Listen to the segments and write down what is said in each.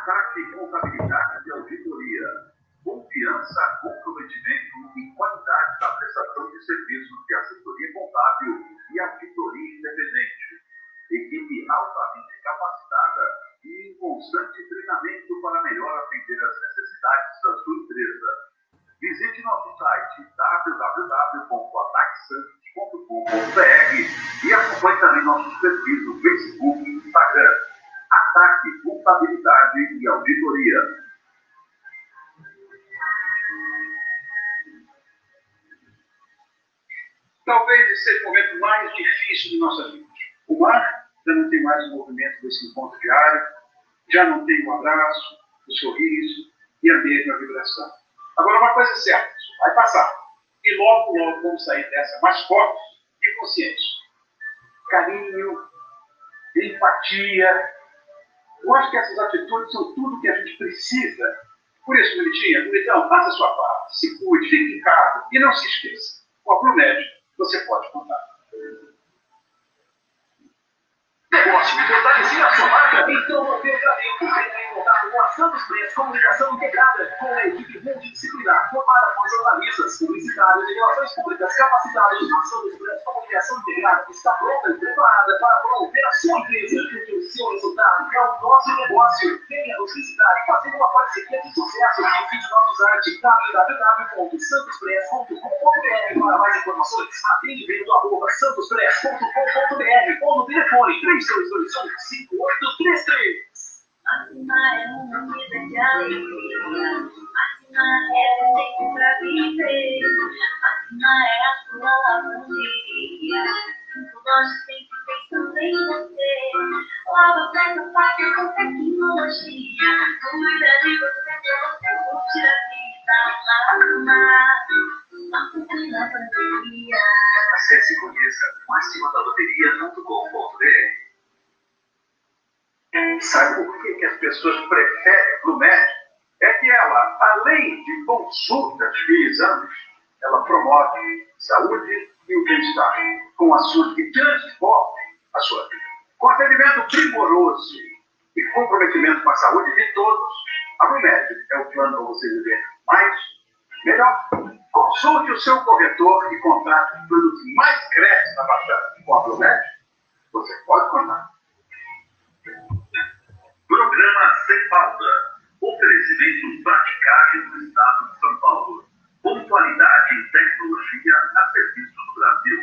Ataque Contabilidade e Auditoria. Confiança, comprometimento e qualidade da prestação de serviços de assessoria contábil e auditoria independente. Equipe altamente capacitada e em constante treinamento para melhor atender as necessidades da sua empresa. Visite nosso site www.ataquesantos.com.br e acompanhe também nossos perfis no Facebook e Instagram. Ataque Contabilidade e Auditoria. Talvez seja o momento mais difícil de nossas vidas. O mar já não tem mais o movimento desse encontro diário, já não tem o abraço, o sorriso e a mesma vibração. Agora, uma coisa é certa, isso vai passar. E logo, logo vamos sair dessa mais fortes e conscientes. Carinho, empatia. Eu acho que essas atitudes são tudo que a gente precisa. Por isso, bonitão, faça a sua parte, se cuide, fique em casa e não se esqueça. Com a Promed, você pode contar. Negócio de fortalecer a sua marca? Então não perca tempo. Entre em contato com a Santos Press Comunicação Integrada, com a equipe multidisciplinar formada por jornalistas, publicitários e relações públicas capacitados. A Santos Press Comunicação Integrada está pronta e preparada para promover a sua empresa, porque o seu resultado é o nosso negócio. Venha nos visitar e fazer uma parceria de sucesso. Visite nosso site www.santospress.com.br. Para mais informações, atendimento@santospress.com.br ou no telefone 3221-5833. Assinar é uma vida de alegria. Assinar é um tempo pra viver. Assinar é a sua lavanderia. Cinco lojas sempre pensando em você. Lava, presta, paga com tecnologia. Cuida de você pra você curtir a vida. Assinar na lavanderia. Acesse e conheça maximadabateria.com.br. Sabe por que as pessoas preferem a Promed? É que ela, além de consultas e exames, ela promove saúde e o bem-estar, com açúcar que transforma a sua vida. Com atendimento primoroso e comprometimento com a saúde de todos, a Promed é o plano para você viver mais, melhor. Consulte o seu corretor e contrate os planos mais créditos na Baixada. Com a Promed, você pode contar. Programa Sem Pauta. Oferecimento Vaticagem do Estado de São Paulo. Pontualidade e tecnologia a serviço do Brasil.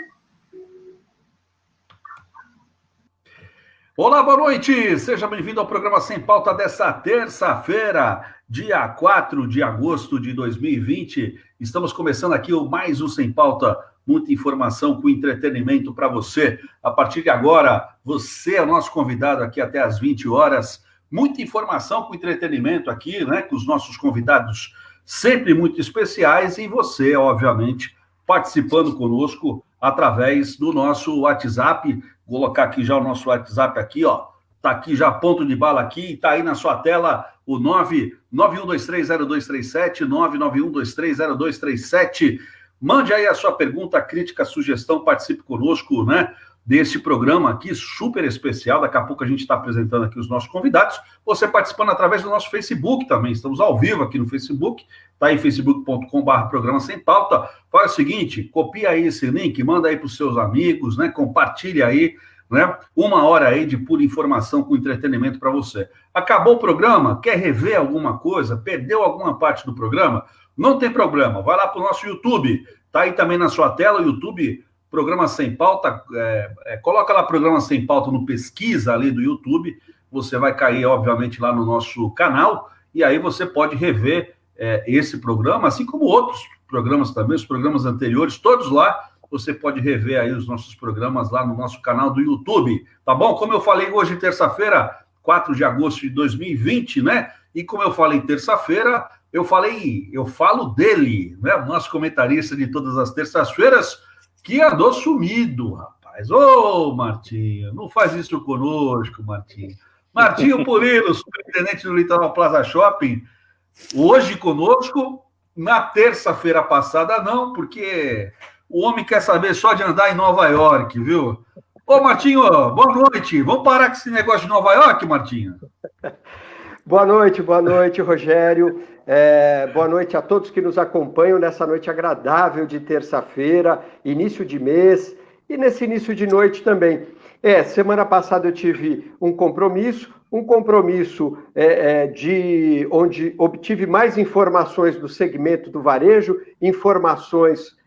Olá, boa noite! Seja bem-vindo ao programa Sem Pauta dessa terça-feira, dia 4 de agosto de 2020. Estamos começando aqui mais um Sem Pauta, muita informação com entretenimento para você. A partir de agora, você é o nosso convidado aqui até às 20 horas. Muita informação com entretenimento aqui, né? Com os nossos convidados sempre muito especiais e você, obviamente, participando conosco através do nosso WhatsApp. Vou colocar aqui já o nosso WhatsApp aqui, ó. Tá aqui já ponto de bala aqui, tá aí na sua tela o 991230237, 991230237. Mande aí a sua pergunta, crítica, sugestão, participe conosco, né? Desse programa aqui, super especial. Daqui a pouco a gente está apresentando aqui os nossos convidados. Você participando através do nosso Facebook também. Estamos ao vivo aqui no Facebook. Está aí facebook.com/programa Sem Pauta. Faz o seguinte, copia aí esse link, manda aí para os seus amigos, né? Compartilha aí, né? Uma hora aí de pura informação com entretenimento para você. Acabou o programa? Quer rever alguma coisa? Perdeu alguma parte do programa? Não tem problema. Vai lá para o nosso YouTube. Está aí também na sua tela o YouTube. Programa Sem Pauta, coloca lá Programa Sem Pauta no pesquisa ali do YouTube, você vai cair, obviamente, lá no nosso canal, e aí você pode rever esse programa, assim como outros programas também, os programas anteriores, todos lá, você pode rever aí os nossos programas lá no nosso canal do YouTube, tá bom? Como eu falei hoje, terça-feira, 4 de agosto de 2020, né? E como eu falei terça-feira, eu falo dele, né? O nosso comentarista de todas as terças-feiras, que andou sumido, rapaz. Ô, Martinho, não faz isso conosco, Martinho. Martinho Purilo, superintendente do Litoral Plaza Shopping, hoje conosco, na terça-feira passada não, porque o homem quer saber só de andar em Nova York, viu? Ô, Martinho, boa noite. Vamos parar com esse negócio de Nova York, Martinho? Boa noite, Rogério. Boa noite a todos que nos acompanham nessa noite agradável de terça-feira, início de mês, e nesse início de noite também. Semana passada eu tive um compromisso de onde obtive mais informações do segmento do varejo, informações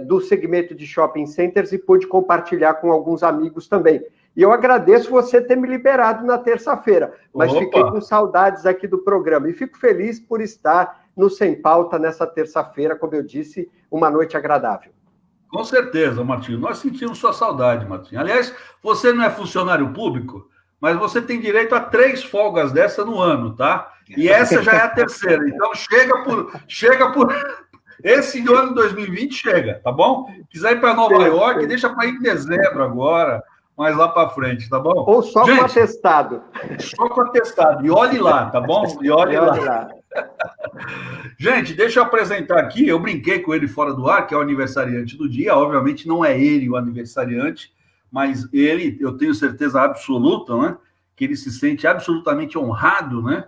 do segmento de shopping centers e pude compartilhar com alguns amigos também. E eu agradeço você ter me liberado na terça-feira, mas fiquei com saudades aqui do programa e fico feliz por estar no Sem Pauta nessa terça-feira, como eu disse, uma noite agradável. Com certeza, Martinho. Nós sentimos sua saudade, Martinho. Aliás, você não é funcionário público, mas você tem direito a 3 folgas dessa no ano, tá? E essa já é a terceira. Então, chega por... Esse ano 2020 chega, tá bom? Quiser ir para Nova York, deixa para ir em dezembro agora, mais lá para frente, tá bom? Ou só com atestado. Só com atestado. E olhe lá, tá bom? E olhe lá. Gente, deixa eu apresentar aqui. Eu brinquei com ele fora do ar, que é o aniversariante do dia. Obviamente não é ele o aniversariante, mas ele, eu tenho certeza absoluta, né? Que ele se sente absolutamente honrado, né?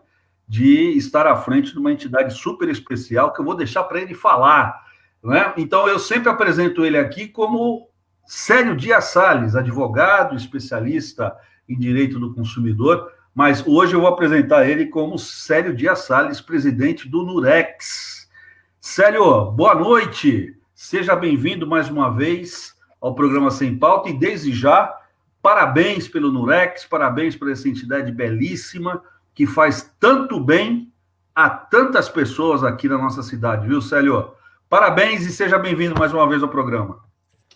De estar à frente de uma entidade super especial, que eu vou deixar para ele falar, né? Então, eu sempre apresento ele aqui como Célio Dias Salles, advogado, especialista em direito do consumidor, mas hoje eu vou apresentar ele como Célio Dias Salles, presidente do Nurex. Célio, boa noite, seja bem-vindo mais uma vez ao programa Sem Pauta e, desde já, parabéns pelo Nurex, parabéns por essa entidade belíssima, que faz tanto bem a tantas pessoas aqui na nossa cidade, viu, Célio? Parabéns e seja bem-vindo mais uma vez ao programa.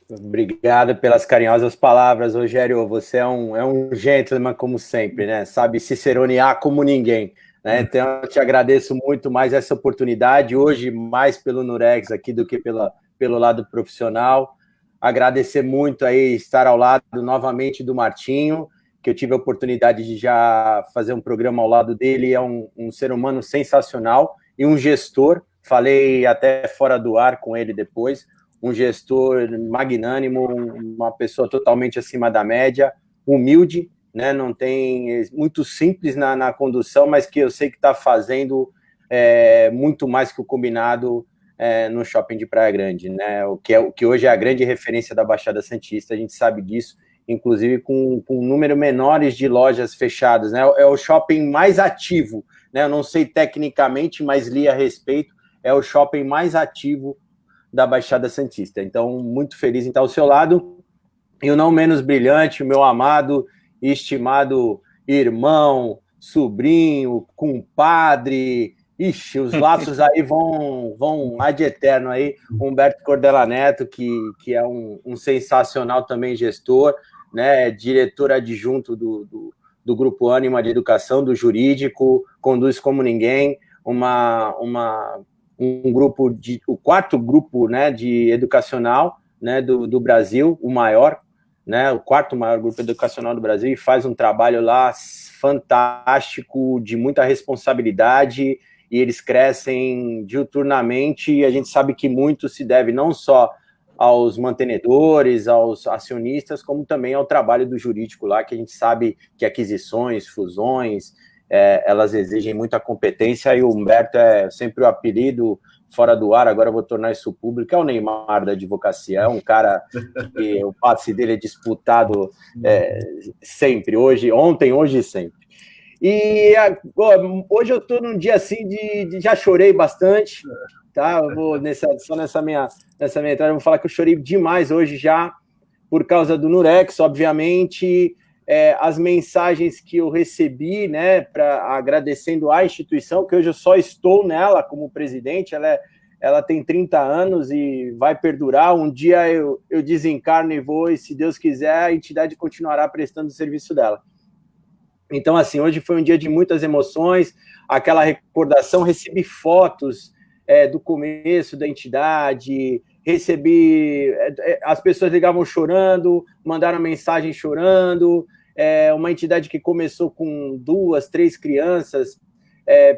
Obrigado pelas carinhosas palavras, Rogério. Você é um gentleman, como sempre, né? Sabe ciceronear como ninguém, né? Então, eu te agradeço muito mais essa oportunidade, hoje mais pelo Nurex aqui do que pelo lado profissional. Agradecer muito aí estar ao lado novamente do Martinho, que eu tive a oportunidade de já fazer um programa ao lado dele, é um ser humano sensacional e um gestor, falei até fora do ar com ele depois, um gestor magnânimo, uma pessoa totalmente acima da média, humilde, né? Não tem, muito simples na condução, mas que eu sei que está fazendo muito mais que o combinado no shopping de Praia Grande, né? O que hoje é a grande referência da Baixada Santista, a gente sabe disso, inclusive com um número menores de lojas fechadas, né? É o shopping mais ativo, né? Eu não sei tecnicamente, mas li a respeito, é o shopping mais ativo da Baixada Santista. Então, muito feliz em estar ao seu lado, e o não menos brilhante, o meu amado e estimado irmão, sobrinho, compadre, ixi, os laços aí vão ad eterno aí, Humberto Cordella Neto, que é um sensacional também gestor, né, diretor adjunto do Grupo Ânima de Educação, do Jurídico, conduz como ninguém, um grupo, o 4º grupo, né, de educacional, né, do Brasil, o maior, né, o 4º maior grupo educacional do Brasil, e faz um trabalho lá fantástico, de muita responsabilidade, e eles crescem diuturnamente, e a gente sabe que muito se deve não só aos mantenedores, aos acionistas, como também ao trabalho do jurídico lá, que a gente sabe que aquisições, fusões, elas exigem muita competência, e o Humberto é sempre o apelido fora do ar, agora eu vou tornar isso público, é o Neymar da advocacia, é um cara que o passe dele é disputado sempre, ontem, hoje e sempre. E hoje eu estou num dia assim já chorei bastante, tá? Eu vou nessa minha entrada, eu vou falar que eu chorei demais hoje já, por causa do Nurex, obviamente, as mensagens que eu recebi, né, agradecendo à instituição, que hoje eu só estou nela como presidente, ela tem 30 anos e vai perdurar, um dia eu desencarno e vou, e se Deus quiser, a entidade continuará prestando o serviço dela. Então, assim, hoje foi um dia de muitas emoções, aquela recordação, recebi fotos do começo da entidade, recebi, as pessoas ligavam chorando, mandaram mensagem chorando, uma entidade que começou com 2, 3 crianças,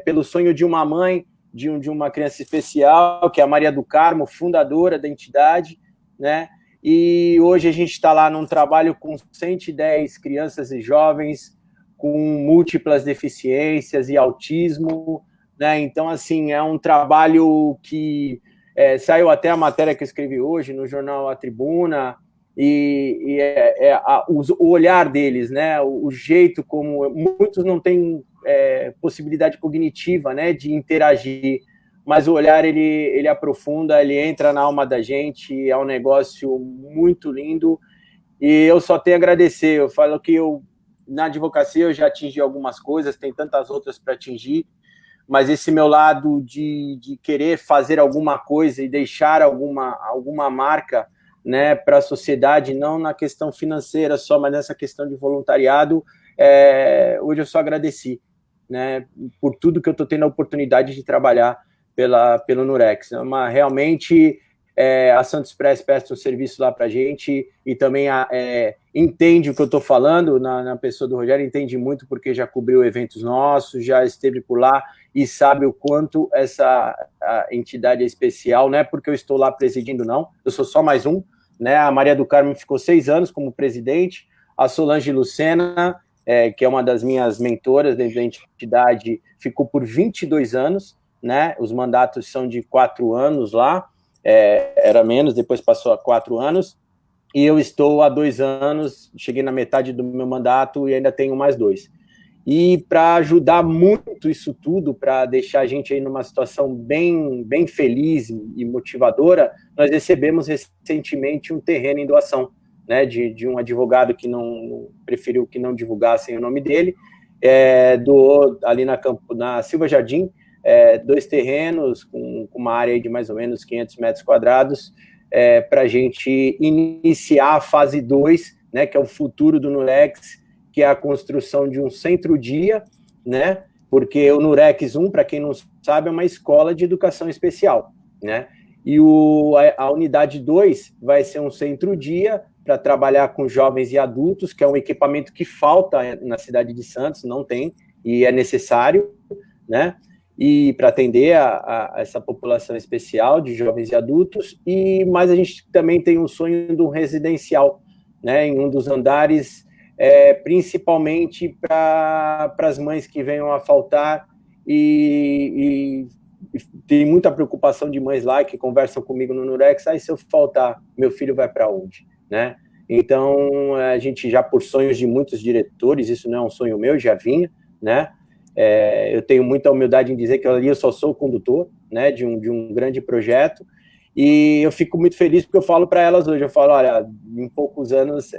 pelo sonho de uma mãe, de uma criança especial, que é a Maria do Carmo, fundadora da entidade, né? E hoje a gente está lá num trabalho com 110 crianças e jovens, com múltiplas deficiências e autismo, né? Então, assim, é um trabalho que saiu até a matéria que eu escrevi hoje no jornal A Tribuna, o olhar deles, né? O jeito como muitos não têm possibilidade cognitiva, né, de interagir, mas o olhar ele aprofunda, ele entra na alma da gente, é um negócio muito lindo, e eu só tenho a agradecer. Eu falo que na advocacia eu já atingi algumas coisas, tem tantas outras para atingir, mas esse meu lado de querer fazer alguma coisa e deixar alguma marca, né, para a sociedade, não na questão financeira só, mas nessa questão de voluntariado, hoje eu só agradeci, né, por tudo que eu estou tendo a oportunidade de trabalhar pelo Nurex. Realmente, a Santos Express presta um serviço lá para a gente e também entende o que eu estou falando, na pessoa do Rogério, entende muito porque já cobriu eventos nossos, já esteve por lá e sabe o quanto essa entidade é especial, não é porque eu estou lá presidindo, não, eu sou só mais um, né? A Maria do Carmo ficou 6 anos como presidente, a Solange Lucena, que é uma das minhas mentoras dentro da entidade, ficou por 22 anos, né? Os mandatos são de 4 anos lá, era menos, depois passou a 4 anos, e eu estou há 2 anos, cheguei na metade do meu mandato e ainda tenho mais 2. E para ajudar muito isso tudo, para deixar a gente aí numa situação bem, bem feliz e motivadora, nós recebemos recentemente um terreno em doação, né, de um advogado que preferiu que não divulgassem o nome dele, doou ali na Silva Jardim, 2 terrenos com uma área de mais ou menos 500 metros quadrados, para a gente iniciar a fase 2, né, que é o futuro do Nurex, que é a construção de um centro-dia, né, porque o Nurex 1, para quem não sabe, é uma escola de educação especial, né, e a unidade 2 vai ser um centro-dia para trabalhar com jovens e adultos, que é um equipamento que falta na cidade de Santos, não tem, e é necessário, né, e para atender a essa população especial de jovens e adultos, mas a gente também tem um sonho de um residencial, né, em um dos andares, principalmente para as mães que venham a faltar, e tem muita preocupação de mães lá que conversam comigo no Nurex, se eu faltar, meu filho vai para onde, né? Então, a gente já, por sonhos de muitos diretores, isso não é um sonho meu, já vinha, né? Eu tenho muita humildade em dizer que ali eu só sou o condutor, né, de um grande projeto, e eu fico muito feliz porque eu falo para elas hoje, eu falo, olha, em poucos anos,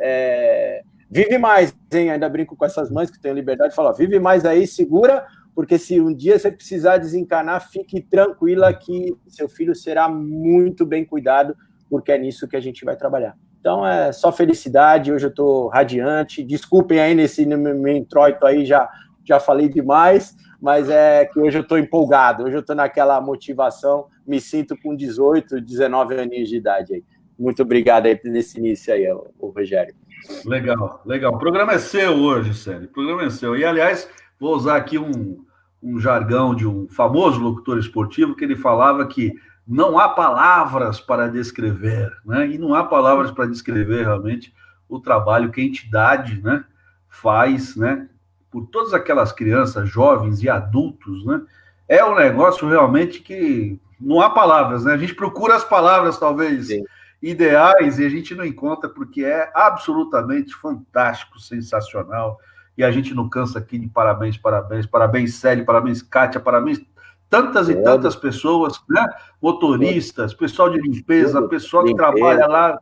vive mais, hein? Ainda brinco com essas mães que têm liberdade, falo, vive mais aí, segura, porque se um dia você precisar desencarnar, fique tranquila que seu filho será muito bem cuidado, porque é nisso que a gente vai trabalhar. Então, é só felicidade, hoje eu estou radiante, desculpem aí nesse meu introito aí, já falei demais, mas é que hoje eu estou empolgado, hoje eu estou naquela motivação, me sinto com 18, 19 aninhos de idade aí. Muito obrigado aí nesse início aí, o Rogério. Legal, legal. O programa é seu hoje, Célio, o programa é seu. E, aliás, vou usar aqui um jargão de um famoso locutor esportivo que ele falava que não há palavras para descrever, né? E não há palavras para descrever realmente o trabalho que a entidade, né, faz, né, por todas aquelas crianças, jovens e adultos, né? É um negócio realmente que não há palavras, né? A gente procura as palavras, talvez, sim, ideais, e a gente não encontra, porque é absolutamente fantástico, sensacional, e a gente não cansa aqui de parabéns, Célio, parabéns, Kátia, parabéns, tantas e tantas pessoas, né? Motoristas, pessoal de limpeza, pessoal que trabalha lá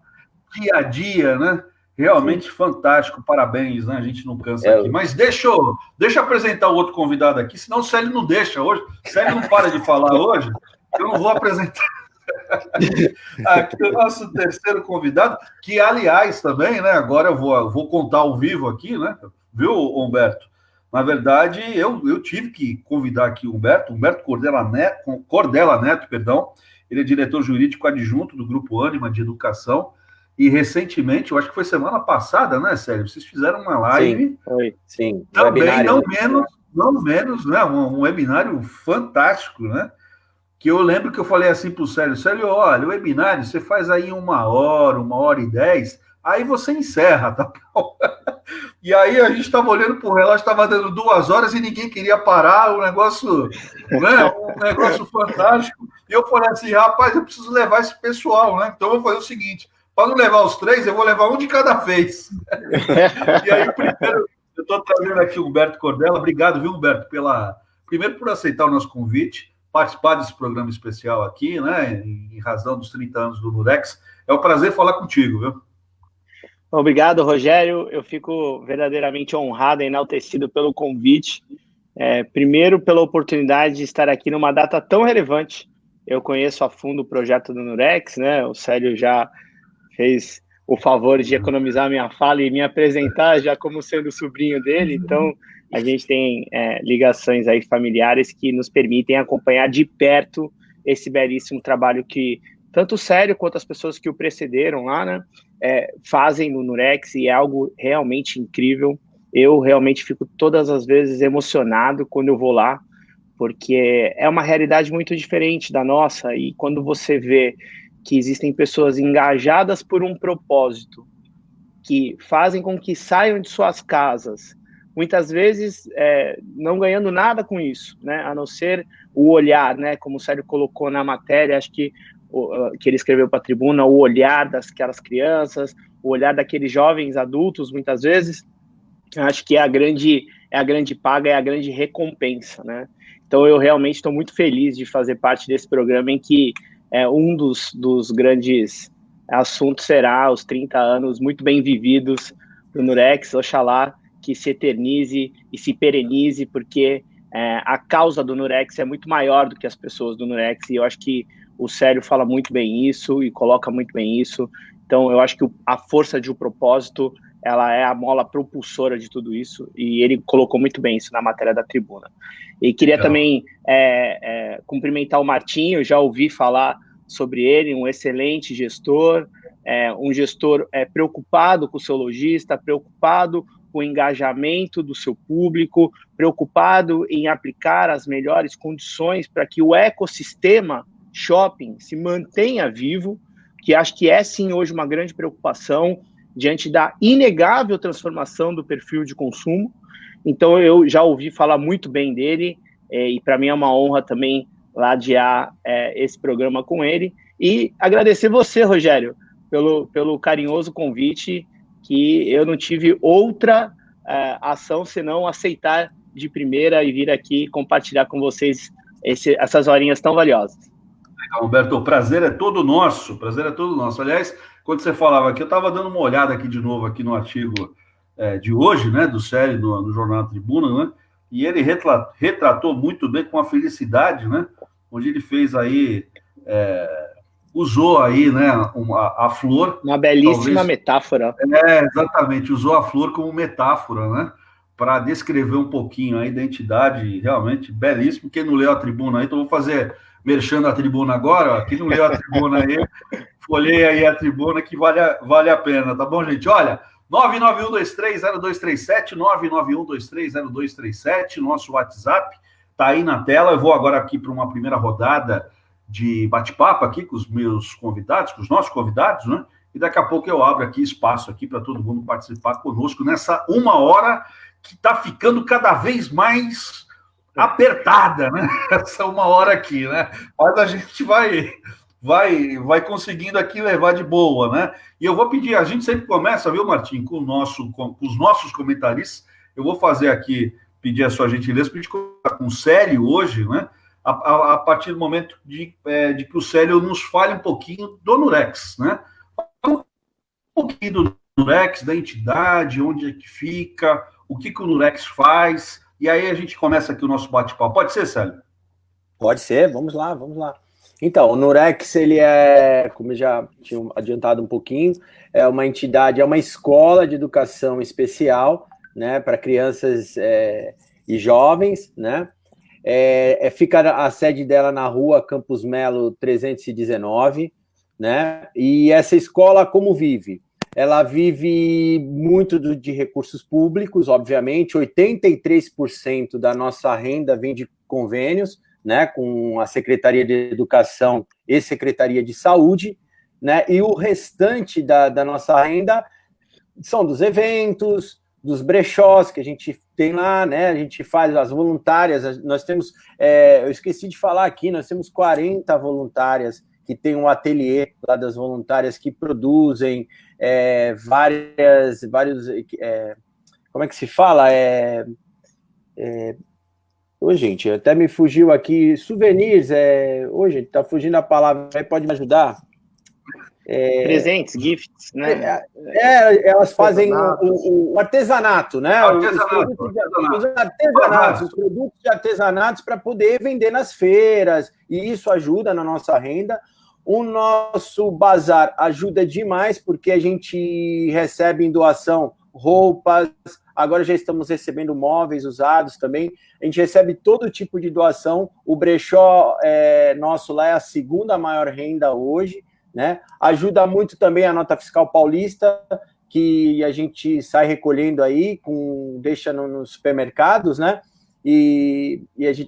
dia a dia, né? Realmente sim, fantástico, parabéns, né? A gente não cansa aqui. Mas deixa eu apresentar o outro convidado aqui, senão o Célio não deixa hoje. O Célio não para de falar hoje, eu não vou apresentar. Aqui o nosso terceiro convidado, que, aliás, também, né? Agora eu vou contar ao vivo aqui, né? Viu, Humberto? Na verdade, eu tive que convidar aqui o Humberto Cordela Neto, perdão. Ele é diretor jurídico adjunto do Grupo Ânima de Educação. E recentemente, eu acho que foi semana passada, né, Sérgio? Vocês fizeram uma live. Sim, foi, sim. Também, não menos, né? Um webinário fantástico, né? Que eu lembro que eu falei assim para o Sérgio, olha, o webinário, você faz aí 1 hora, 1h10, aí você encerra, tá bom? E aí a gente estava olhando para o relógio, estava dando 2 horas e ninguém queria parar, um negócio fantástico. E eu falei assim, rapaz, eu preciso levar esse pessoal, né? Então eu vou fazer o seguinte, para não levar os 3, eu vou levar um de cada vez. E aí, primeiro, eu estou trazendo aqui o Humberto Cordella. Obrigado, viu, Humberto, primeiro por aceitar o nosso convite, participar desse programa especial aqui, né? Em razão dos 30 anos do Nurex. É um prazer falar contigo, viu? Obrigado, Rogério. Eu fico verdadeiramente honrado e enaltecido pelo convite. Primeiro, pela oportunidade de estar aqui numa data tão relevante. Eu conheço a fundo o projeto do Nurex, né? O Célio já fez o favor de economizar a minha fala e me apresentar já como sendo sobrinho dele. Então, a gente tem ligações aí familiares que nos permitem acompanhar de perto esse belíssimo trabalho que tanto o Célio quanto as pessoas que o precederam lá, né? Fazem no Nurex, e é algo realmente incrível. Eu realmente fico todas as vezes emocionado quando eu vou lá, porque é uma realidade muito diferente da nossa, e quando você vê que existem pessoas engajadas por um propósito, que fazem com que saiam de suas casas, muitas vezes não ganhando nada com isso, né? A não ser o olhar, né? Como o Célio colocou na matéria, acho que ele escreveu para a Tribuna, o olhar daquelas crianças, o olhar daqueles jovens adultos, muitas vezes, acho que é a grande paga, é a grande recompensa, né? Então eu realmente estou muito feliz de fazer parte desse programa em que um dos grandes assuntos será os 30 anos muito bem vividos do Nurex. Oxalá que se eternize e se perenize, porque a causa do Nurex é muito maior do que as pessoas do Nurex, e eu acho que o Célio fala muito bem isso e coloca muito bem isso. Então, eu acho que a força de um propósito, ela é a mola propulsora de tudo isso, e ele colocou muito bem isso na matéria da Tribuna. E queria também cumprimentar o Martinho, já ouvi falar sobre ele, um excelente gestor, um gestor preocupado com o seu lojista, preocupado com o engajamento do seu público, preocupado em aplicar as melhores condições para que o ecossistema shopping se mantenha vivo, que acho que é sim hoje uma grande preocupação diante da inegável transformação do perfil de consumo. Então eu já ouvi falar muito bem dele, e para mim é uma honra também ladear esse programa com ele, e agradecer você, Rogério, pelo carinhoso convite, que eu não tive outra ação senão aceitar de primeira e vir aqui compartilhar com vocês essas horinhas tão valiosas. Legal, Humberto, o prazer é todo nosso, Aliás, quando você falava aqui, eu estava dando uma olhada aqui de novo aqui no artigo de hoje, né, do Célio, no Jornal da Tribuna, né, e ele retratou muito bem com a felicidade, né, onde ele fez aí, usou aí, né, a flor. Uma belíssima metáfora. Exatamente, usou a flor como metáfora, né, para descrever um pouquinho a identidade, realmente belíssimo. Quem não leu a Tribuna aí, então vou fazer merchan a Tribuna agora, ó. Quem não leu a Tribuna aí, folheia aí a Tribuna, que vale a pena, tá bom, gente? Olha, 991230237, 991230237, nosso WhatsApp, tá aí na tela. Eu vou agora aqui para uma primeira rodada de bate-papo aqui com os meus convidados, com os nossos convidados, né? E daqui a pouco eu abro aqui espaço aqui para todo mundo participar conosco nessa 1 hora que está ficando cada vez mais apertada, né? Essa 1 hora aqui, né? Mas a gente vai conseguindo aqui levar de boa, né? E eu vou pedir, a gente sempre começa, viu, Martim, com os nossos comentaristas. Eu vou fazer aqui, pedir a sua gentileza, pedir com o Célio hoje, né? A partir do momento de que o Célio nos fale um pouquinho do Nurex, né? Um pouquinho do Nurex, da entidade, onde é que fica, o que o Nurex faz, e aí a gente começa aqui o nosso bate-papo. Pode ser, Célio? Pode ser, vamos lá. Então, o Nurex, ele é, como eu já tinha adiantado um pouquinho, é uma entidade, é uma escola de educação especial, né, para crianças e jovens, né? Fica a sede dela na rua Campos Melo 319, né? E essa escola, como vive? Ela vive muito de recursos públicos, obviamente. 83% da nossa renda vem de convênios, né, com a Secretaria de Educação e Secretaria de Saúde, né? E o restante da nossa renda são dos eventos, dos brechós que a gente tem lá, né? A gente faz as voluntárias, nós temos, eu esqueci de falar aqui, nós temos 40 voluntárias que tem um ateliê lá das voluntárias que produzem vários, como é que se fala? Ô, gente, até me fugiu aqui, souvenirs, ô, gente, tá fugindo a palavra, aí pode me ajudar? Presentes, gifts, né? Elas fazem o artesanato, né? Os produtos de artesanatos para poder vender nas feiras, e isso ajuda na nossa renda. O nosso bazar ajuda demais, porque a gente recebe em doação roupas, agora já estamos recebendo móveis usados também, a gente recebe todo tipo de doação, o brechó nosso lá é a segunda maior renda hoje, né? Ajuda muito também a nota fiscal paulista, que a gente sai recolhendo aí, deixa nos supermercados, né? E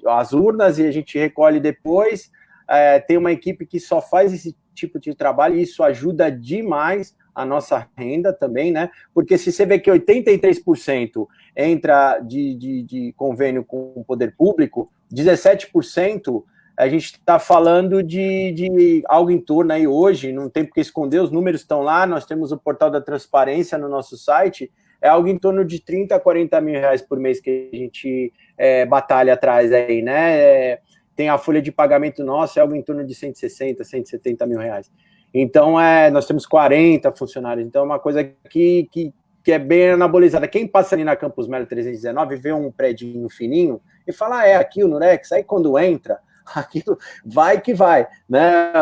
as urnas, e a gente recolhe depois. Tem uma equipe que só faz esse tipo de trabalho, e isso ajuda demais a nossa renda também, né? Porque se você vê que 83% entra de convênio com o poder público, 17% a gente está falando de algo em torno aí hoje, não tem porque esconder, os números estão lá, nós temos o portal da transparência no nosso site, é algo em torno de 30 a 40 mil reais por mês que a gente batalha atrás aí, né? Tem a folha de pagamento nossa, é algo em torno de 160, 170 mil reais. Então, nós temos 40 funcionários, então é uma coisa que é bem anabolizada. Quem passa ali na Campus Melo 319 vê um predinho fininho e fala, aqui o Nurex, aí quando entra, aquilo vai que vai, né?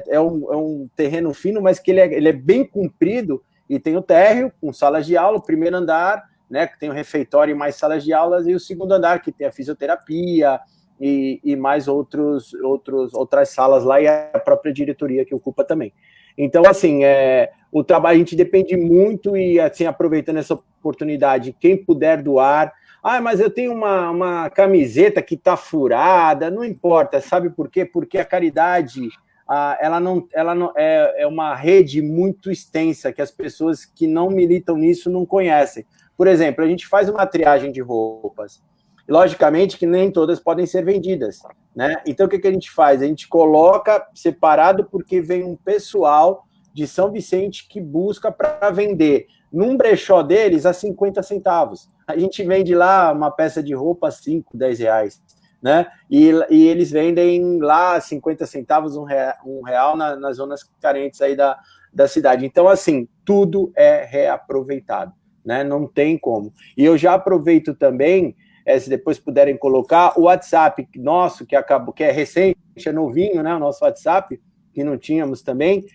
É um terreno fino, mas que ele é bem comprido, e tem o térreo com salas de aula, o primeiro andar, né, que tem o refeitório e mais salas de aulas, e o segundo andar, que tem a fisioterapia e mais outras salas lá, e a própria diretoria que ocupa também. Então, assim, o trabalho, a gente depende muito, e assim, aproveitando essa oportunidade, quem puder doar, mas eu tenho uma camiseta que está furada, não importa, sabe por quê? Porque a caridade, ela não é uma rede muito extensa, que as pessoas que não militam nisso não conhecem. Por exemplo, a gente faz uma triagem de roupas, logicamente que nem todas podem ser vendidas, né? Então, o que a gente faz? A gente coloca separado, porque vem um pessoal de São Vicente que busca para vender num brechó deles a 50 centavos. A gente vende lá uma peça de roupa a 5, 10 reais, né? E eles vendem lá 50 centavos, um real nas zonas carentes aí da cidade. Então, assim, tudo é reaproveitado, né? Não tem como. E eu já aproveito também, se depois puderem colocar, o WhatsApp nosso, que é recente, é novinho, né? O nosso WhatsApp, que não tínhamos também.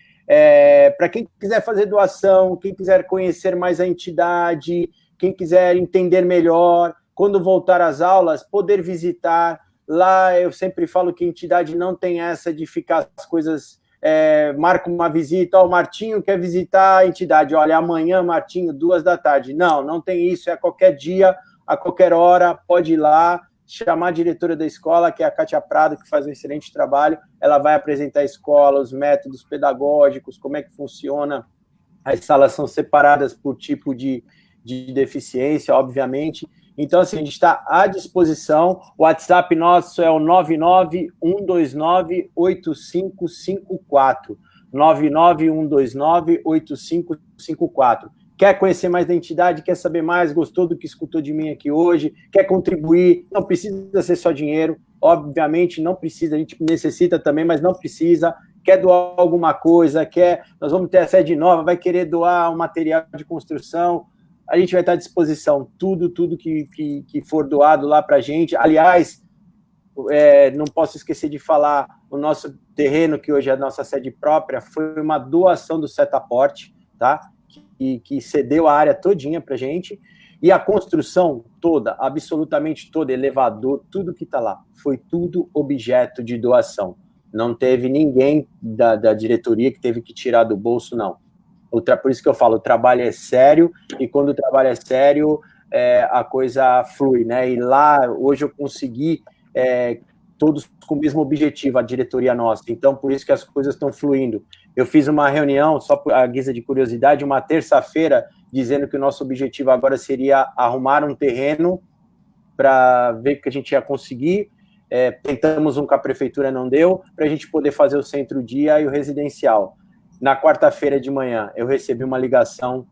Para quem quiser fazer doação, quem quiser conhecer mais a entidade, quem quiser entender melhor, quando voltar às aulas, poder visitar. Lá eu sempre falo que a entidade não tem essa de ficar as coisas, marca uma visita, o Martinho quer visitar a entidade, olha, amanhã, Martinho, 2 da tarde. Não tem isso, é a qualquer dia, a qualquer hora, pode ir lá, chamar a diretora da escola, que é a Kátia Prado, que faz um excelente trabalho, ela vai apresentar a escola, os métodos pedagógicos, como é que funciona, as salas são separadas por tipo de deficiência, obviamente. Então, assim, a gente está à disposição. O WhatsApp nosso é o 991298554. 991298554. Quer conhecer mais da entidade, quer saber mais, gostou do que escutou de mim aqui hoje, quer contribuir, não precisa ser só dinheiro, obviamente não precisa, a gente necessita também, mas não precisa. Quer doar alguma coisa, nós vamos ter a sede nova, vai querer doar um material de construção, a gente vai estar à disposição, tudo que for doado lá para a gente. Aliás, não posso esquecer de falar, o nosso terreno, que hoje é a nossa sede própria, foi uma doação do Setaporte, tá? Que cedeu a área todinha para a gente, e a construção toda, absolutamente toda, elevador, tudo que está lá, foi tudo objeto de doação. Não teve ninguém da diretoria que teve que tirar do bolso, não. Por isso que eu falo, o trabalho é sério, e quando o trabalho é sério, a coisa flui, né? E lá, hoje eu consegui, todos com o mesmo objetivo, a diretoria nossa. Então, por isso que as coisas estão fluindo. Eu fiz uma reunião, só por a guisa de curiosidade, uma terça-feira, dizendo que o nosso objetivo agora seria arrumar um terreno para ver o que a gente ia conseguir. Tentamos um com a prefeitura, não deu, para a gente poder fazer o centro-dia e o residencial. Na quarta-feira de manhã, eu recebi uma ligação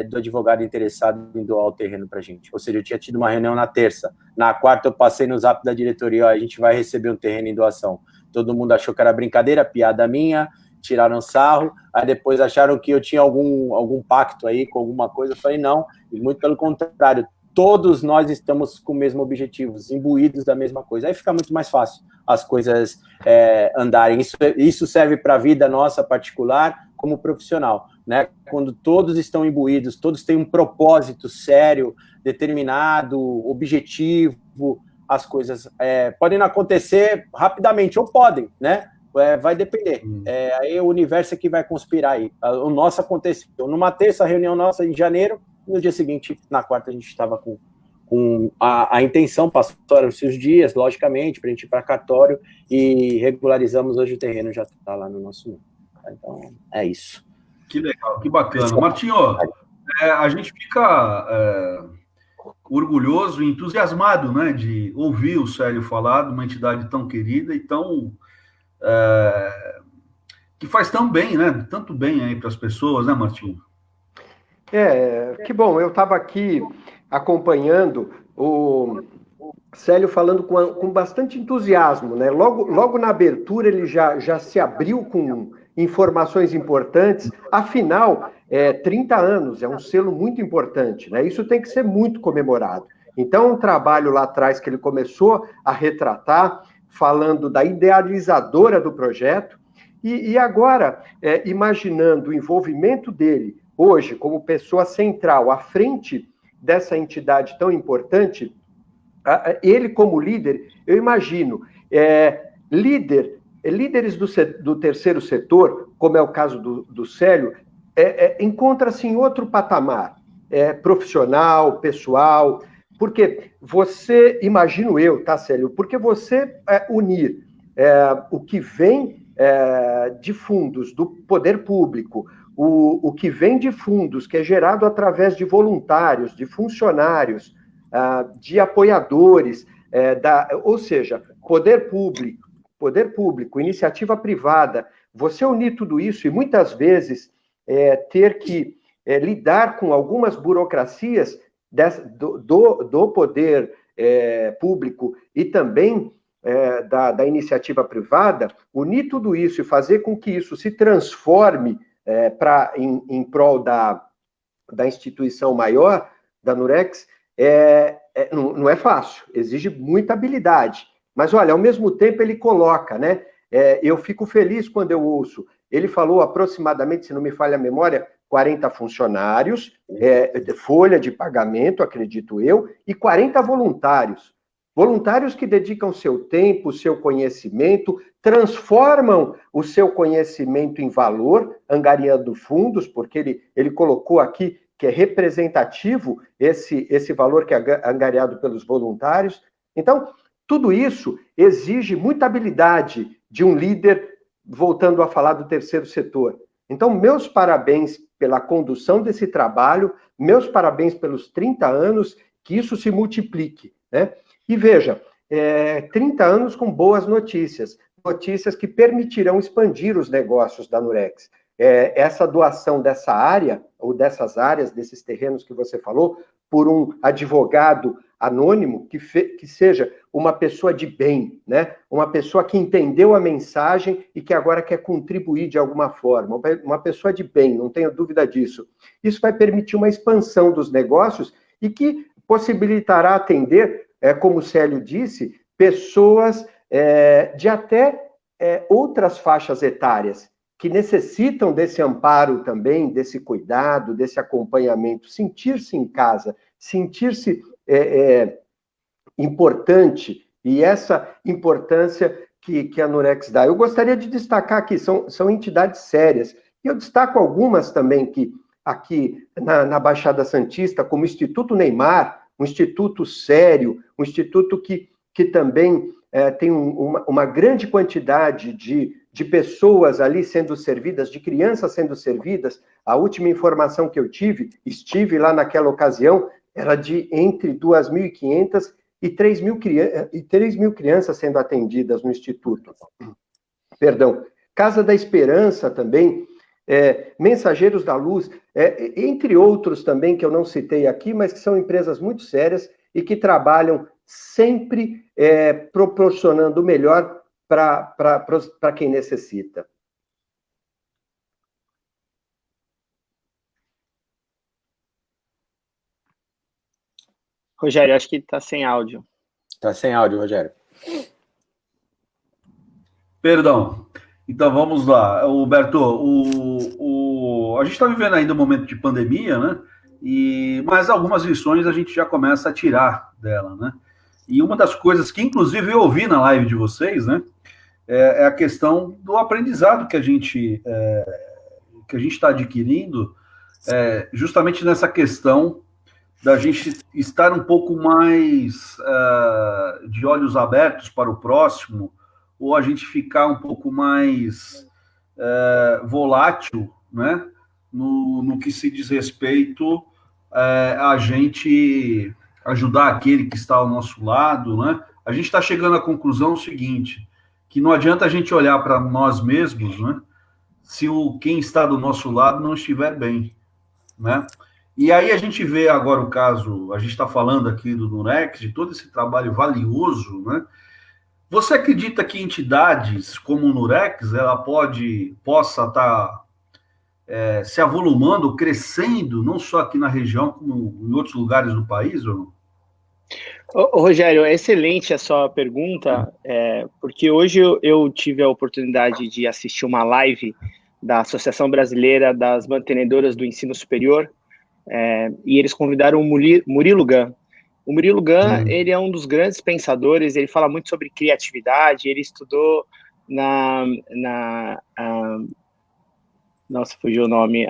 do advogado interessado em doar o terreno para a gente. Ou seja, eu tinha tido uma reunião na terça. Na quarta, eu passei no zap da diretoria, a gente vai receber um terreno em doação. Todo mundo achou que era brincadeira, piada minha, tiraram sarro, aí depois acharam que eu tinha algum pacto aí com alguma coisa. Eu falei, não, e muito pelo contrário, todos nós estamos com o mesmo objetivo, imbuídos da mesma coisa. Aí fica muito mais fácil as coisas andarem. Isso serve para a vida nossa particular como profissional, né? Quando todos estão imbuídos, todos têm um propósito sério, determinado, objetivo, as coisas podem não acontecer rapidamente, ou podem, né? Vai depender. Aí o universo é que vai conspirar aí. O nosso aconteceu numa terça, reunião nossa em janeiro, no dia seguinte, na quarta, a gente estava com a intenção, passaram-se os dias, logicamente, para a gente ir para cartório, e regularizamos hoje o terreno, já está lá no nosso nome. Então, é isso. Que legal, que bacana. Martinho, a gente fica orgulhoso e entusiasmado, né, de ouvir o Célio falar de uma entidade tão querida e tão... que faz tão bem, né, tanto bem aí para as pessoas, né, Martinho? Que bom, eu estava aqui acompanhando o Célio falando com bastante entusiasmo, né? Logo na abertura ele já se abriu com informações importantes, afinal, 30 anos, é um selo muito importante, né? Isso tem que ser muito comemorado. Então, um trabalho lá atrás que ele começou a retratar, falando da idealizadora do projeto, e agora, imaginando o envolvimento dele, hoje, como pessoa central, à frente dessa entidade tão importante, ele como líder, eu imagino, líderes do terceiro setor, como é o caso do Célio, encontra-se em outro patamar, profissional, pessoal, porque você, imagino eu, tá, Célio, porque você unir o que vem de fundos do poder público, o que vem de fundos, que é gerado através de voluntários, de funcionários, de apoiadores, ou seja, poder público, iniciativa privada, você unir tudo isso e muitas vezes ter que lidar com algumas burocracias do poder público e também da iniciativa privada, unir tudo isso e fazer com que isso se transforme em prol da instituição maior, da Nurex, não é fácil, exige muita habilidade. Mas, olha, ao mesmo tempo ele coloca, né? Eu fico feliz quando eu ouço. Ele falou aproximadamente, se não me falha a memória, 40 funcionários, folha de pagamento, acredito eu, e 40 voluntários. Voluntários que dedicam seu tempo, seu conhecimento, transformam o seu conhecimento em valor, angariando fundos, porque ele colocou aqui que é representativo esse valor que é angariado pelos voluntários. Então, tudo isso exige muita habilidade de um líder, voltando a falar do terceiro setor. Então, meus parabéns pela condução desse trabalho, meus parabéns pelos 30 anos, que isso se multiplique, né? E veja, 30 anos com boas notícias que permitirão expandir os negócios da Nurex. Essa doação dessa área, ou dessas áreas, desses terrenos que você falou, por um advogado anônimo, que seja uma pessoa de bem, né? Uma pessoa que entendeu a mensagem e que agora quer contribuir de alguma forma, uma pessoa de bem, não tenho dúvida disso. Isso vai permitir uma expansão dos negócios e que possibilitará atender, como o Célio disse, pessoas de até outras faixas etárias, que necessitam desse amparo também, desse cuidado, desse acompanhamento, sentir-se em casa, sentir-se importante, e essa importância que a Nurex dá. Eu gostaria de destacar aqui, são entidades sérias, e eu destaco algumas também que aqui na Baixada Santista, como o Instituto Neymar, um instituto sério, um instituto que também tem uma grande quantidade de pessoas ali sendo servidas, de crianças sendo servidas, A última informação que eu estive lá naquela ocasião, era de entre 2.500 e 3.000 crianças sendo atendidas no Instituto. Perdão. Casa da Esperança também, Mensageiros da Luz, entre outros também que eu não citei aqui, mas que são empresas muito sérias e que trabalham sempre proporcionando o melhor para quem necessita. Rogério, acho que está sem áudio. Está sem áudio, Rogério. Perdão. Então vamos lá, Huberto. A gente está vivendo ainda um momento de pandemia, né? Mas algumas lições a gente já começa a tirar dela, né? E uma das coisas que, inclusive, eu ouvi na live de vocês, né? É a questão do aprendizado que a gente está adquirindo, justamente nessa questão da gente estar um pouco mais de olhos abertos para o próximo, ou a gente ficar um pouco mais volátil, né, no que se diz respeito a gente ajudar aquele que está ao nosso lado, né? A gente está chegando à conclusão seguinte, que não adianta a gente olhar para nós mesmos, né, se quem está do nosso lado não estiver bem, né? E aí a gente vê agora o caso, a gente está falando aqui do Nurex, de todo esse trabalho valioso, né? Você acredita que entidades como o Nurex, ela possa estar se avolumando, crescendo, não só aqui na região, como em outros lugares do país, ou não? Rogério, é excelente a sua pergunta, porque hoje eu tive a oportunidade de assistir uma live da Associação Brasileira das Mantenedoras do Ensino Superior, e eles convidaram o Murilo Gun. O Murilo Gun, ele é um dos grandes pensadores, ele fala muito sobre criatividade, ele estudou nossa, fugiu o nome,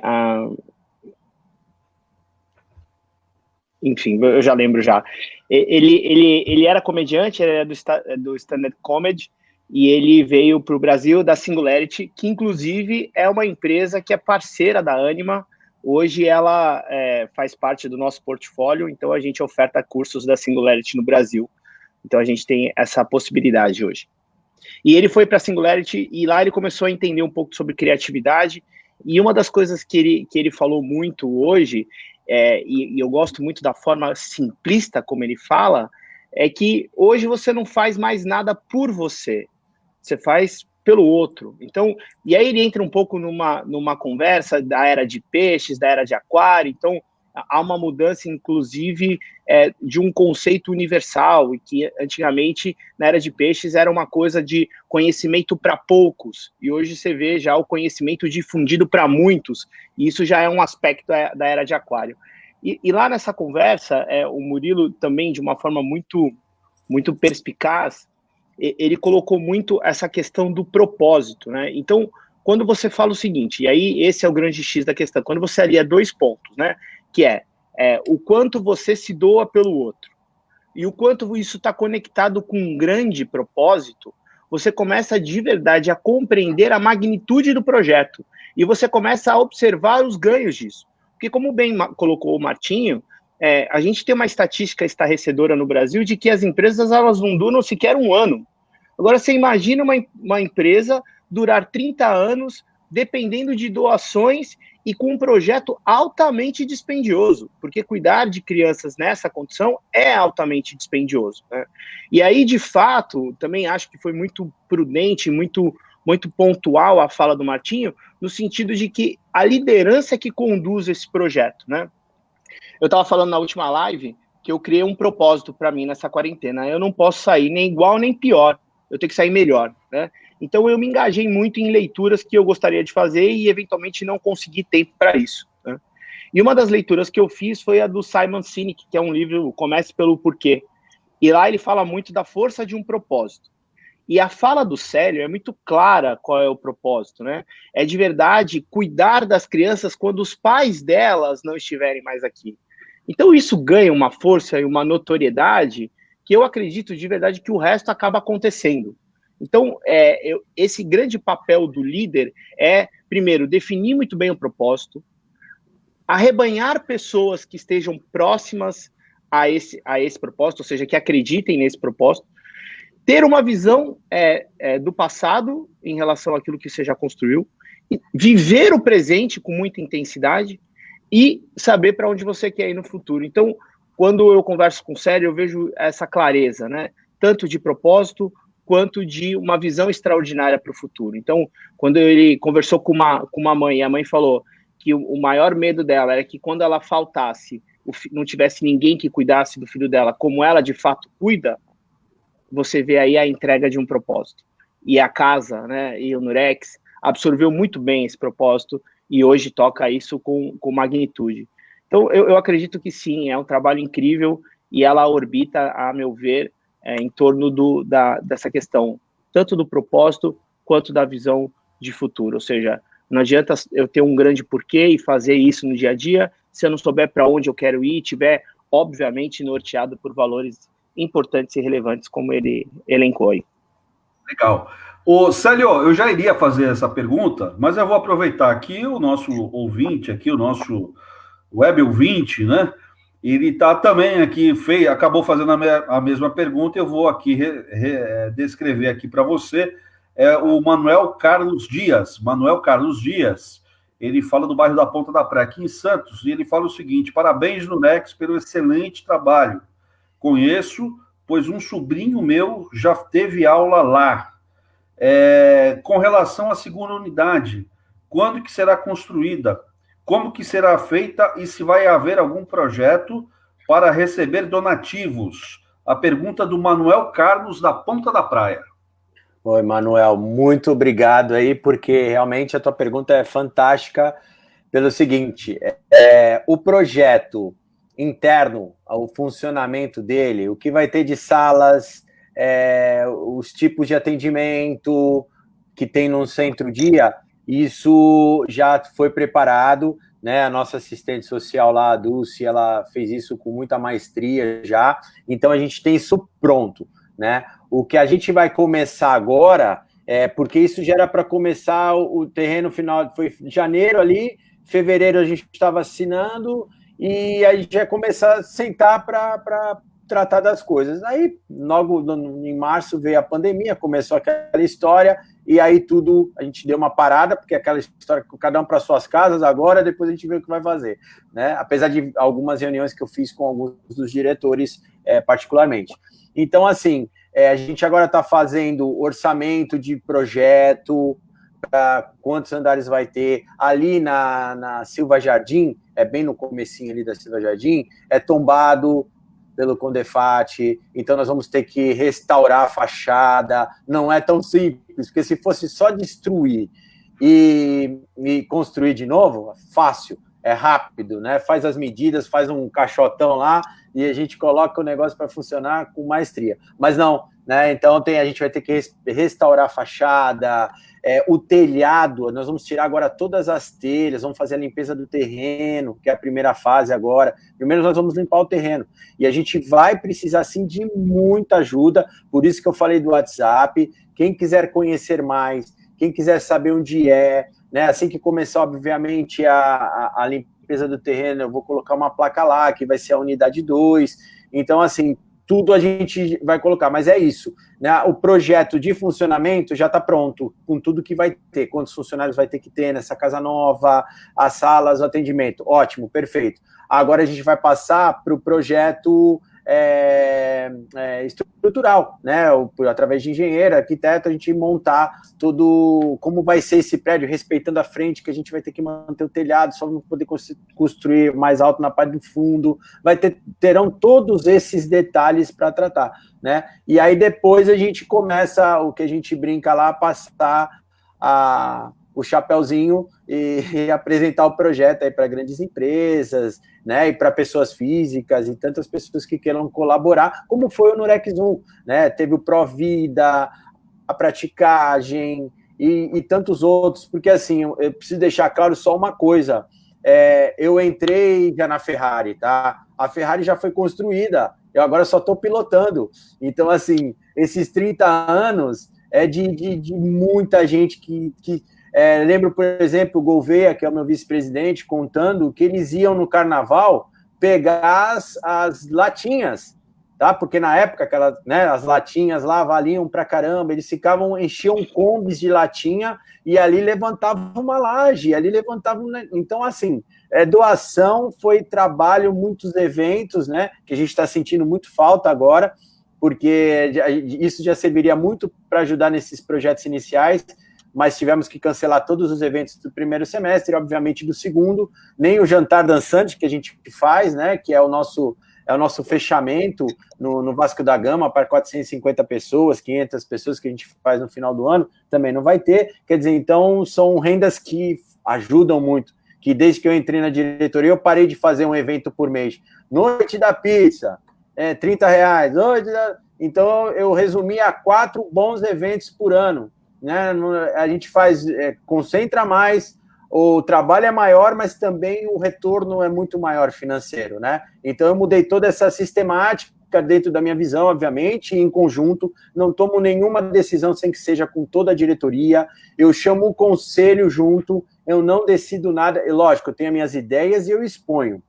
enfim, eu já lembro já. Ele era comediante, ele era do stand-up comedy, e ele veio para o Brasil da Singularity, que inclusive é uma empresa que é parceira da Ânima. Hoje ela faz parte do nosso portfólio, então a gente oferta cursos da Singularity no Brasil. Então a gente tem essa possibilidade hoje. E ele foi para a Singularity e lá ele começou a entender um pouco sobre criatividade. E uma das coisas que ele falou muito hoje, e eu gosto muito da forma simplista como ele fala, é que hoje você não faz mais nada por você, você faz pelo outro. Então, e aí ele entra um pouco numa conversa da era de peixes, da era de aquário. Então, há uma mudança, inclusive, de um conceito universal, e que antigamente, na era de peixes, era uma coisa de conhecimento para poucos, e hoje você vê já o conhecimento difundido para muitos, e isso já é um aspecto da era de aquário. E lá nessa conversa, o Murilo também, de uma forma muito, muito perspicaz, ele colocou muito essa questão do propósito, né? Então, quando você fala o seguinte, e aí esse é o grande X da questão, quando você alia 2 pontos, né? Que o quanto você se doa pelo outro e o quanto isso está conectado com um grande propósito, você começa de verdade a compreender a magnitude do projeto e você começa a observar os ganhos disso. Porque, como bem colocou o Martinho, a gente tem uma estatística estarrecedora no Brasil de que as empresas elas não duram sequer 1 ano. Agora, você imagina uma empresa durar 30 anos dependendo de doações e com um projeto altamente dispendioso, porque cuidar de crianças nessa condição é altamente dispendioso, né? E aí, de fato, também acho que foi muito prudente, muito, muito pontual a fala do Martinho, no sentido de que a liderança é que conduz esse projeto, né? Eu estava falando na última live que eu criei um propósito para mim nessa quarentena. Eu não posso sair nem igual nem pior, eu tenho que sair melhor, né? Então eu me engajei muito em leituras que eu gostaria de fazer e eventualmente não consegui tempo para isso, né? E uma das leituras que eu fiz foi a do Simon Sinek, que é um livro, Comece pelo Porquê. E lá ele fala muito da força de um propósito. E a fala do Célio é muito clara qual é o propósito, né? É de verdade cuidar das crianças quando os pais delas não estiverem mais aqui. Então isso ganha uma força e uma notoriedade que eu acredito de verdade que o resto acaba acontecendo. Então, esse grande papel do líder é, primeiro, definir muito bem o propósito, arrebanhar pessoas que estejam próximas a esse propósito, ou seja, que acreditem nesse propósito, ter uma visão do passado em relação àquilo que você já construiu, viver o presente com muita intensidade e saber para onde você quer ir no futuro. Então, quando eu converso com o Célio, eu vejo essa clareza, né? Tanto de propósito quanto de uma visão extraordinária para o futuro. Então, quando ele conversou com uma mãe, e a mãe falou que o maior medo dela era que quando ela faltasse, não tivesse ninguém que cuidasse do filho dela como ela de fato cuida, você vê aí a entrega de um propósito. E a casa, né, e o Nurex absorveu muito bem esse propósito e hoje toca isso com magnitude. Então, eu acredito que sim, é um trabalho incrível e ela orbita, a meu ver, em torno dessa questão, tanto do propósito quanto da visão de futuro. Ou seja, não adianta eu ter um grande porquê e fazer isso no dia a dia se eu não souber para onde eu quero ir, tiver, obviamente, norteado por valores importantes e relevantes, como ele elencou aí. Legal. Ô, Célio, eu já iria fazer essa pergunta, mas eu vou aproveitar aqui o nosso ouvinte, aqui o nosso web ouvinte, né? Ele está também aqui, acabou fazendo a mesma pergunta, eu vou aqui descrever aqui para você, o Manuel Carlos Dias. Manuel Carlos Dias, ele fala do bairro da Ponta da Praia, aqui em Santos, e ele fala o seguinte: parabéns, Nurex, pelo excelente trabalho. Conheço, pois um sobrinho meu já teve aula lá. Com relação à segunda unidade, quando que será construída? Como que será feita e se vai haver algum projeto para receber donativos? A pergunta do Manuel Carlos, da Ponta da Praia. Oi, Manuel, muito obrigado aí, porque realmente a tua pergunta é fantástica pelo seguinte, o projeto interno, o funcionamento dele, o que vai ter de salas, os tipos de atendimento que tem no centro-dia, isso já foi preparado, né? A nossa assistente social lá, a Dulce, ela fez isso com muita maestria já, então a gente tem isso pronto, né? O que a gente vai começar agora, porque isso já era para começar o terreno final, foi janeiro ali, fevereiro a gente estava assinando, e a gente vai começar a sentar para tratar das coisas. Aí, logo em março, veio a pandemia, começou aquela história, e aí tudo, a gente deu uma parada, porque aquela história, cada um para suas casas agora, depois a gente vê o que vai fazer, né? Apesar de algumas reuniões que eu fiz com alguns dos diretores, particularmente. Então, assim, a gente agora está fazendo orçamento de projeto, para quantos andares vai ter. Ali na Silva Jardim, bem no comecinho ali da Silva Jardim, tombado pelo Condefat, então nós vamos ter que restaurar a fachada, não é tão simples, porque se fosse só destruir e construir de novo, fácil, é rápido, né? Faz as medidas, faz um caixotão lá e a gente coloca o negócio para funcionar com maestria. Mas não, né? Então a gente vai ter que restaurar a fachada, o telhado, nós vamos tirar agora todas as telhas, vamos fazer a limpeza do terreno, que é a primeira fase agora. Primeiro nós vamos limpar o terreno. E a gente vai precisar, sim, de muita ajuda, por isso que eu falei do WhatsApp. Quem quiser conhecer mais, quem quiser saber onde né? Assim que começar, obviamente, a limpeza do terreno, eu vou colocar uma placa lá, que vai ser a unidade 2. Então, assim, tudo a gente vai colocar, mas é isso, né? O projeto de funcionamento já está pronto, com tudo que vai ter, quantos funcionários vai ter que ter nessa casa nova, as salas, o atendimento, ótimo, perfeito. Agora a gente vai passar para o projeto estrutural, né? Através de engenheiro, arquiteto, a gente montar tudo, como vai ser esse prédio, respeitando a frente, que a gente vai ter que manter o telhado, só não poder construir mais alto na parte do fundo, terão todos esses detalhes para tratar, né? E aí depois a gente começa, o que a gente brinca lá, passar o chapéuzinho e apresentar o projeto aí para grandes empresas, né, e para pessoas físicas e tantas pessoas que queiram colaborar, como foi o Nurex 1, né? Teve o Provida, a Praticagem e tantos outros, porque assim, eu preciso deixar claro só uma coisa, eu entrei já na Ferrari, tá? A Ferrari já foi construída, eu agora só estou pilotando, então assim, esses 30 anos de muita gente que Lembro, por exemplo, o Gouveia, que é o meu vice-presidente, contando que eles iam no carnaval pegar as latinhas, tá? Porque na época as latinhas lá valiam pra caramba, eles enchiam combis de latinha e ali levantavam uma laje, então assim, doação, foi trabalho, muitos eventos, né, que a gente está sentindo muito falta agora, porque isso já serviria muito para ajudar nesses projetos iniciais, mas tivemos que cancelar todos os eventos do primeiro semestre, obviamente do segundo, nem o jantar dançante que a gente faz, né, que é o nosso fechamento no Vasco da Gama para 450 pessoas, 500 pessoas que a gente faz no final do ano, também não vai ter. Quer dizer, então, são rendas que ajudam muito, que desde que eu entrei na diretoria, eu parei de fazer um evento por mês. Noite da pizza, R$30. Então, eu resumi a 4 bons eventos por ano, né? A gente concentra mais, o trabalho é maior, mas também o retorno é muito maior financeiro, né? Então, eu mudei toda essa sistemática dentro da minha visão, obviamente, em conjunto, não tomo nenhuma decisão sem que seja com toda a diretoria, eu chamo o conselho junto, eu não decido nada, e lógico, eu tenho as minhas ideias e eu exponho,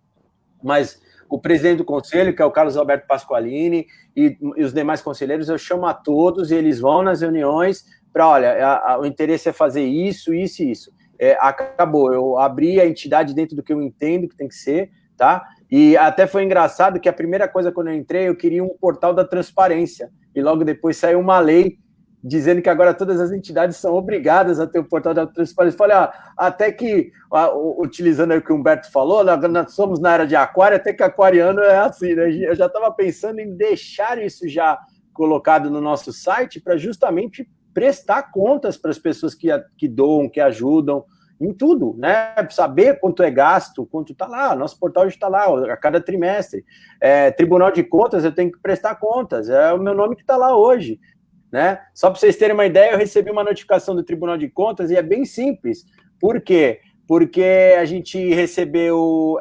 mas o presidente do conselho, que é o Carlos Alberto Pasqualini, e os demais conselheiros, eu chamo a todos, e eles vão nas reuniões para, olha, o interesse é fazer isso, isso e isso. Acabou, eu abri a entidade dentro do que eu entendo que tem que ser, tá? E até foi engraçado que a primeira coisa, quando eu entrei, eu queria um portal da transparência, e logo depois saiu uma lei dizendo que agora todas as entidades são obrigadas a ter o portal da transparência. Falei, até que, utilizando aí o que o Humberto falou, nós somos na era de aquário, até que aquariano é assim, né? Eu já estava pensando em deixar isso já colocado no nosso site para justamente prestar contas para as pessoas que doam, que ajudam, em tudo, né? Saber quanto é gasto, quanto está lá, nosso portal está lá a cada trimestre. Tribunal de Contas, eu tenho que prestar contas, é o meu nome que está lá hoje, né? Só para vocês terem uma ideia, eu recebi uma notificação do Tribunal de Contas e é bem simples. Por quê? Porque a gente recebeu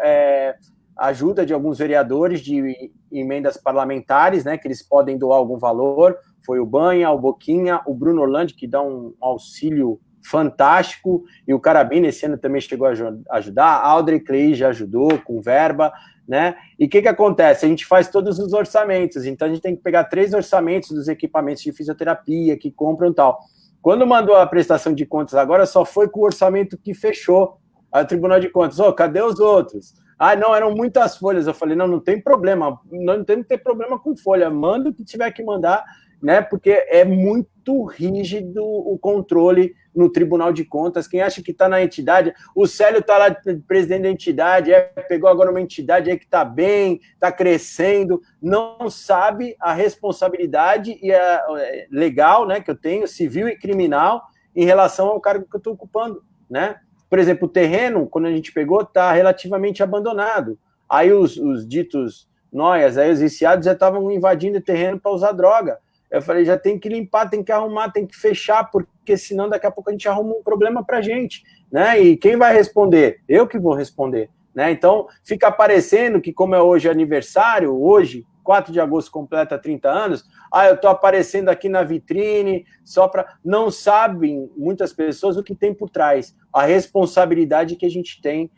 ajuda de alguns vereadores de emendas parlamentares, né, que eles podem doar algum valor. Foi o Banha, o Boquinha, o Bruno Orlandi, que dá um auxílio fantástico, e o Carabina esse ano também chegou a ajudar, a Audrey Clay já ajudou com verba, né? E o que acontece? A gente faz todos os orçamentos, então a gente tem que pegar 3 orçamentos dos equipamentos de fisioterapia que compram e tal. Quando mandou a prestação de contas agora, só foi com o orçamento que fechou. Aí o Tribunal de Contas, cadê os outros? Não, eram muitas folhas. Eu falei, não tem problema, não tem que ter problema com folha, manda o que tiver que mandar, né? Porque é muito rígido o controle no Tribunal de Contas. Quem acha que está na entidade, o Célio está lá, presidente da entidade, pegou agora uma entidade aí que está bem, está crescendo, não sabe a responsabilidade e a legal, né, que eu tenho, civil e criminal, em relação ao cargo que eu estou ocupando, né? Por exemplo, o terreno, quando a gente pegou, está relativamente abandonado. Aí os ditos noias, aí os viciados já estavam invadindo o terreno para usar droga. Eu falei, já tem que limpar, tem que arrumar, tem que fechar, porque senão daqui a pouco a gente arruma um problema para a gente, né? E quem vai responder? Eu que vou responder, né? Então, fica parecendo que, como é hoje aniversário, hoje, 4 de agosto completa 30 anos, eu estou aparecendo aqui na vitrine, só para... Não sabem, muitas pessoas, o que tem por trás, a responsabilidade que a gente tem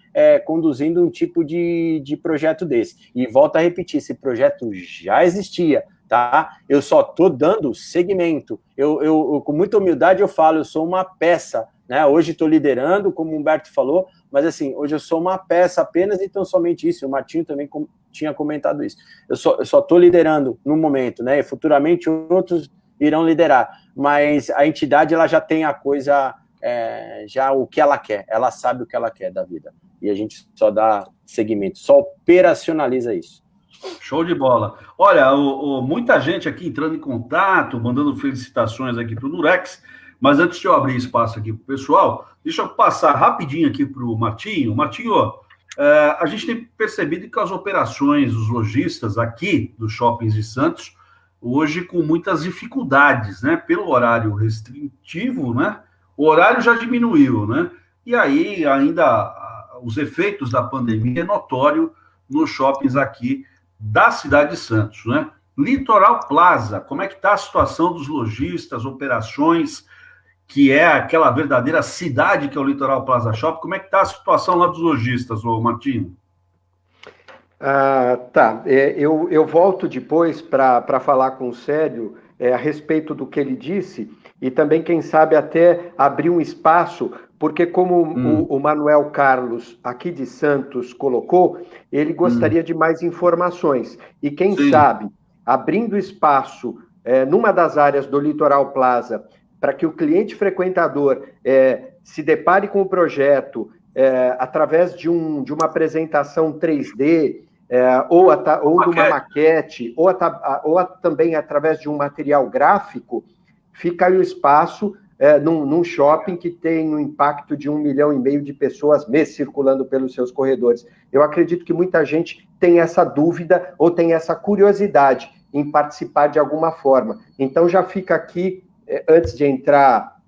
conduzindo um tipo de projeto desse. E volto a repetir, esse projeto já existia, tá? Eu só estou dando segmento. Eu, com muita humildade, eu falo, eu sou uma peça, né? Hoje estou liderando, como o Humberto falou, mas assim, hoje eu sou uma peça apenas, então somente isso. O Martinho também tinha comentado isso. Eu só estou liderando no momento, né? E futuramente outros irão liderar. Mas a entidade, ela já tem a coisa, já o que ela quer. Ela sabe o que ela quer da vida. E a gente só dá segmento, só operacionaliza isso. Show de bola. Olha, muita gente aqui entrando em contato, mandando felicitações aqui para o Durex, mas antes de eu abrir espaço aqui para o pessoal, deixa eu passar rapidinho aqui para o Martinho. Martinho, a gente tem percebido que as operações dos lojistas aqui dos shoppings de Santos, hoje com muitas dificuldades, né? Pelo horário restritivo, né? O horário já diminuiu, né? E aí ainda os efeitos da pandemia é notório nos shoppings aqui da cidade de Santos, né? Litoral Plaza, como é que está a situação dos lojistas, operações? que é aquela verdadeira cidade que é o Litoral Plaza Shopping. Como é que está a situação lá dos lojistas, ô Martinho? Tá. Eu volto depois para falar com o Célio a respeito do que ele disse e também, quem sabe, até abrir um espaço, porque como o Manuel Carlos, aqui de Santos, colocou, ele gostaria de mais informações. E quem sabe, abrindo espaço numa das áreas do Litoral Plaza, para que o cliente frequentador se depare com o projeto através de uma apresentação 3D, ou de uma maquete, ou também através de um material gráfico, fica aí o espaço num shopping que tem um impacto de 1,5 milhão de pessoas mês circulando pelos seus corredores. Eu acredito que muita gente tem essa dúvida ou tem essa curiosidade em participar de alguma forma. Então, já fica aqui, antes de entrar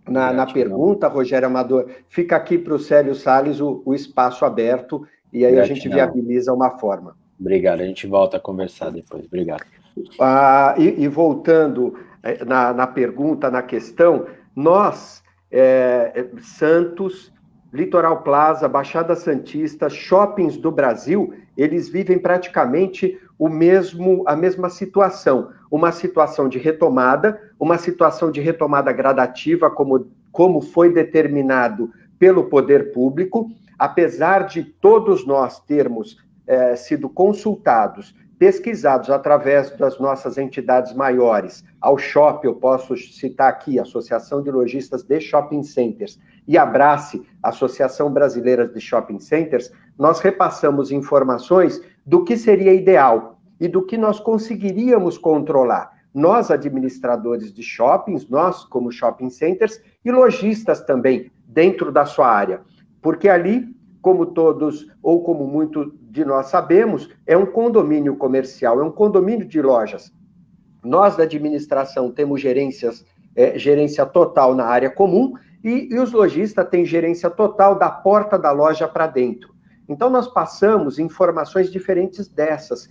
na pergunta, Rogério Amador, fica aqui para o Célio Salles o espaço aberto, e aí a gente viabiliza uma forma. Obrigado, a gente volta a conversar depois. Obrigado. E voltando na pergunta, na questão, nós, Santos, Litoral Plaza, Baixada Santista, shoppings do Brasil, eles vivem praticamente a mesma situação. Uma situação de retomada, gradativa, como foi determinado pelo poder público, apesar de todos nós termos sido consultados, pesquisados através das nossas entidades maiores, ao Shop, eu posso citar aqui, Associação de Lojistas de Shopping Centers, e Abrace, Associação Brasileira de Shopping Centers, nós repassamos informações do que seria ideal e do que nós conseguiríamos controlar. Nós, administradores de shoppings, nós, como shopping centers, e lojistas também, dentro da sua área. Porque ali, como todos, ou como muito de nós sabemos, é um condomínio comercial, é um condomínio de lojas. Nós, da administração, temos gerência total na área comum, e os lojistas têm gerência total da porta da loja para dentro. Então, nós passamos informações diferentes dessas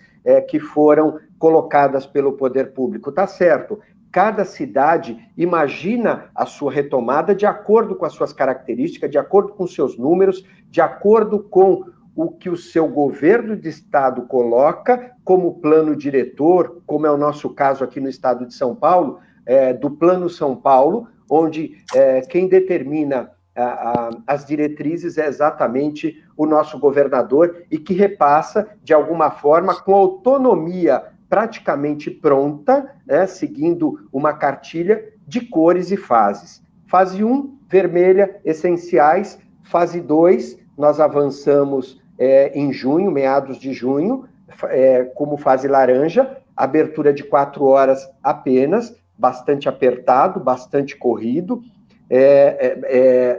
que foram colocadas pelo poder público. Tá certo, cada cidade imagina a sua retomada de acordo com as suas características, de acordo com os seus números, de acordo com o que o seu governo de estado coloca como plano diretor, como é o nosso caso aqui no estado de São Paulo, do Plano São Paulo, onde quem determina as diretrizes é exatamente o nosso governador e que repassa, de alguma forma, com autonomia praticamente pronta, seguindo uma cartilha de cores e fases. Fase 1, vermelha, essenciais. Fase 2, nós avançamos em junho, meados de junho, como fase laranja, abertura de 4 horas apenas, bastante apertado, bastante corrido,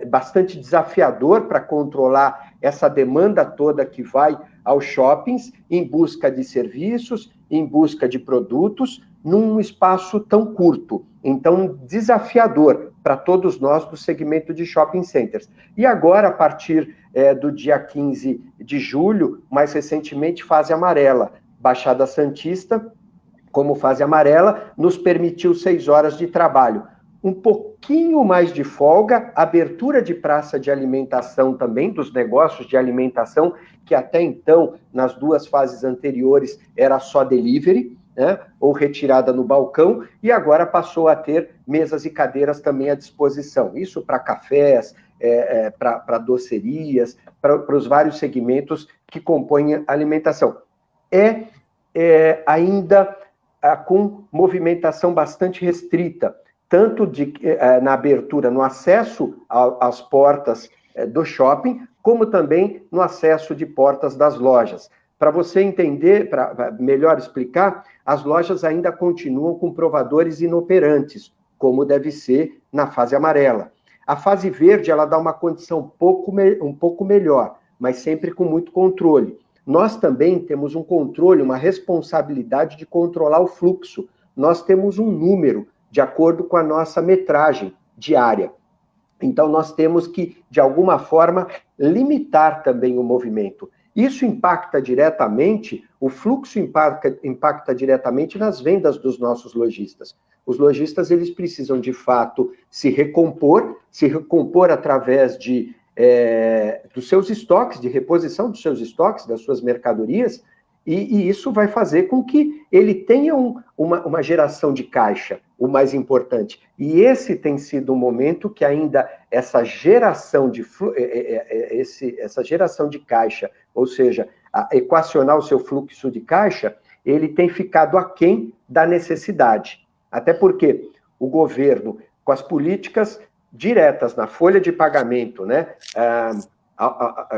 bastante desafiador para controlar essa demanda toda que vai aos shoppings, em busca de serviços, em busca de produtos, num espaço tão curto. Então, desafiador para todos nós do segmento de shopping centers. E agora, a partir do dia 15 de julho, mais recentemente, fase amarela. Baixada Santista, como fase amarela, nos permitiu 6 horas de trabalho. Um pouquinho mais de folga, abertura de praça de alimentação também, dos negócios de alimentação, que até então, nas 2 fases anteriores, era só delivery, ou retirada no balcão, e agora passou a ter mesas e cadeiras também à disposição. Isso para cafés, para docerias, para os vários segmentos que compõem a alimentação. Ainda com movimentação bastante restrita, tanto na abertura, no acesso às portas do shopping, como também no acesso de portas das lojas. Para você entender, para melhor explicar, as lojas ainda continuam com provadores inoperantes, como deve ser na fase amarela. A fase verde, ela dá uma condição um pouco melhor, mas sempre com muito controle. Nós também temos um controle, uma responsabilidade de controlar o fluxo. Nós temos um número de acordo com a nossa metragem diária. Então, nós temos que, de alguma forma, limitar também o movimento. Isso impacta diretamente, o fluxo impacta diretamente nas vendas dos nossos lojistas. Os lojistas, eles precisam, de fato, se recompor através dos seus estoques, de reposição dos seus estoques, das suas mercadorias, e isso vai fazer com que ele tenha uma geração de caixa, o mais importante. E esse tem sido um momento que ainda essa geração de caixa, ou seja, equacionar o seu fluxo de caixa, ele tem ficado aquém da necessidade. Até porque o governo, com as políticas diretas na folha de pagamento, né,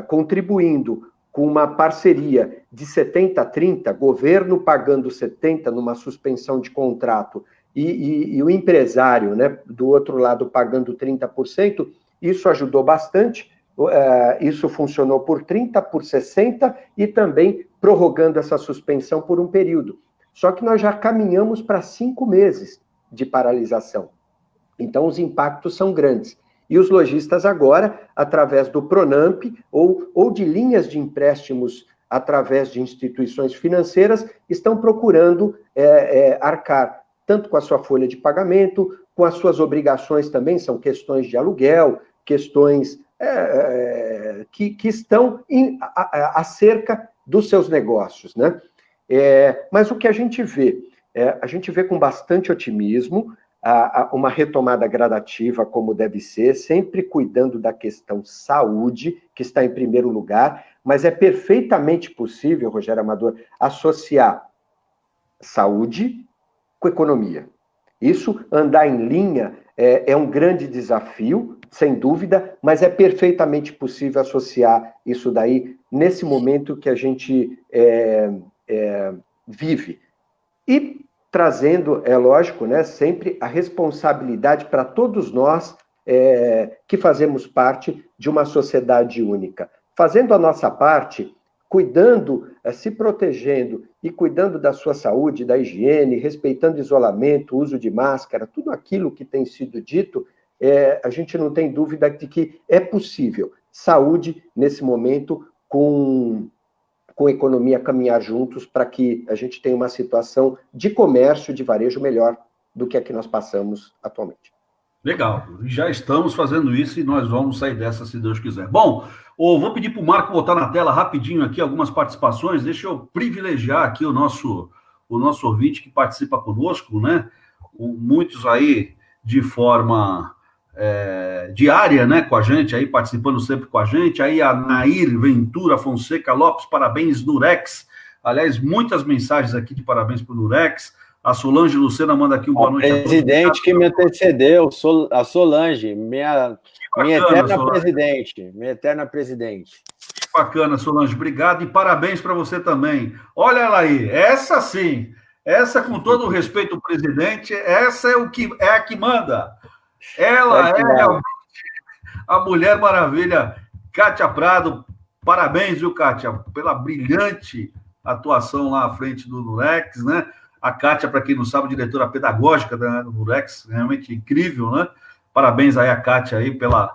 contribuindo com uma parceria de 70-30, governo pagando 70% numa suspensão de contrato e o empresário, né, do outro lado pagando 30%, isso ajudou bastante, isso funcionou por 30%, por 60% e também prorrogando essa suspensão por um período. Só que nós já caminhamos para 5 meses de paralisação. Então, os impactos são grandes. E os lojistas agora, através do Pronamp ou de linhas de empréstimos através de instituições financeiras, estão procurando arcar tanto com a sua folha de pagamento, com as suas obrigações também, são questões de aluguel, questões que estão acerca dos seus negócios, né? Mas o que a gente vê com bastante otimismo, uma retomada gradativa, como deve ser, sempre cuidando da questão saúde, que está em primeiro lugar, mas é perfeitamente possível, Rogério Amador, associar saúde com economia. Isso, andar em linha, é um grande desafio, sem dúvida, mas é perfeitamente possível associar isso daí nesse momento que a gente vive. E trazendo, é lógico, né, sempre a responsabilidade para todos nós que fazemos parte de uma sociedade única. Fazendo a nossa parte, cuidando, se protegendo e cuidando da sua saúde, da higiene, respeitando isolamento, uso de máscara, tudo aquilo que tem sido dito, a gente não tem dúvida de que é possível saúde, nesse momento, com economia caminhar juntos para que a gente tenha uma situação de comércio, de varejo melhor do que a que nós passamos atualmente. Legal, já estamos fazendo isso e nós vamos sair dessa se Deus quiser. Bom, vou pedir para o Marco botar na tela rapidinho aqui algumas participações, deixa eu privilegiar aqui o nosso ouvinte que participa conosco, né? Muitos aí de forma diária, né, com a gente, aí participando sempre com a gente, aí a Nair Ventura Fonseca Lopes, parabéns Nurex, aliás, muitas mensagens aqui de parabéns para o Nurex, a Solange Lucena manda aqui um boa noite. Presidente que me antecedeu, a Solange, minha eterna presidente, Que bacana, Solange, obrigado e parabéns para você também. Olha ela aí, essa sim, essa com todo o respeito ao presidente, essa é a que manda. Ela é realmente a Mulher Maravilha, Kátia Prado. Parabéns, viu, Kátia, pela brilhante atuação lá à frente do Nurex, né? A Kátia, para quem não sabe, diretora pedagógica do Nurex, realmente incrível, né? Parabéns aí a Kátia aí pela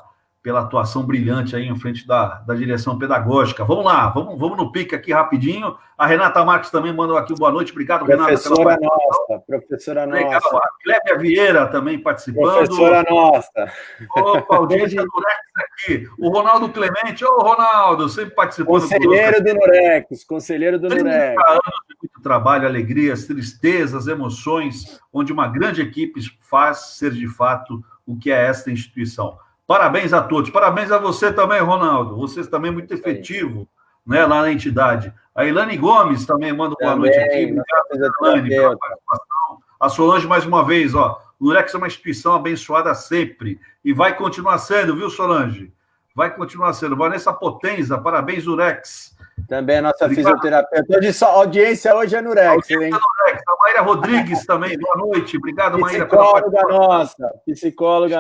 atuação brilhante aí em frente da direção pedagógica. Vamos lá, vamos no pique aqui rapidinho. A Renata Marques também mandou aqui boa noite. Obrigado, Renata. Professora Legal. nossa. A Clébia Vieira também participando. Professora nossa. Opa, audiência do Nurex aqui. O Ronaldo Clemente. Ô, Ronaldo, sempre participando. Conselheiro do Nurex. 30 anos de muito trabalho, alegrias, tristezas, emoções, onde uma grande equipe faz ser de fato o que é esta instituição. Parabéns a todos. Parabéns a você também, Ronaldo. Você também é muito efetivo, né, lá na entidade. A Ilane Gomes também manda boa noite aqui. Obrigado, Ilane, pela participação. A Solange, mais uma vez, ó. O Nurex é uma instituição abençoada sempre. E vai continuar sendo, viu, Solange? Vai continuar sendo. Vanessa Potenza, parabéns, Nurex. Também a nossa fisioterapeuta. De audiência hoje é Nurex, hein? A Maíra Rodrigues também, boa noite. Obrigado, Maíra. Psicóloga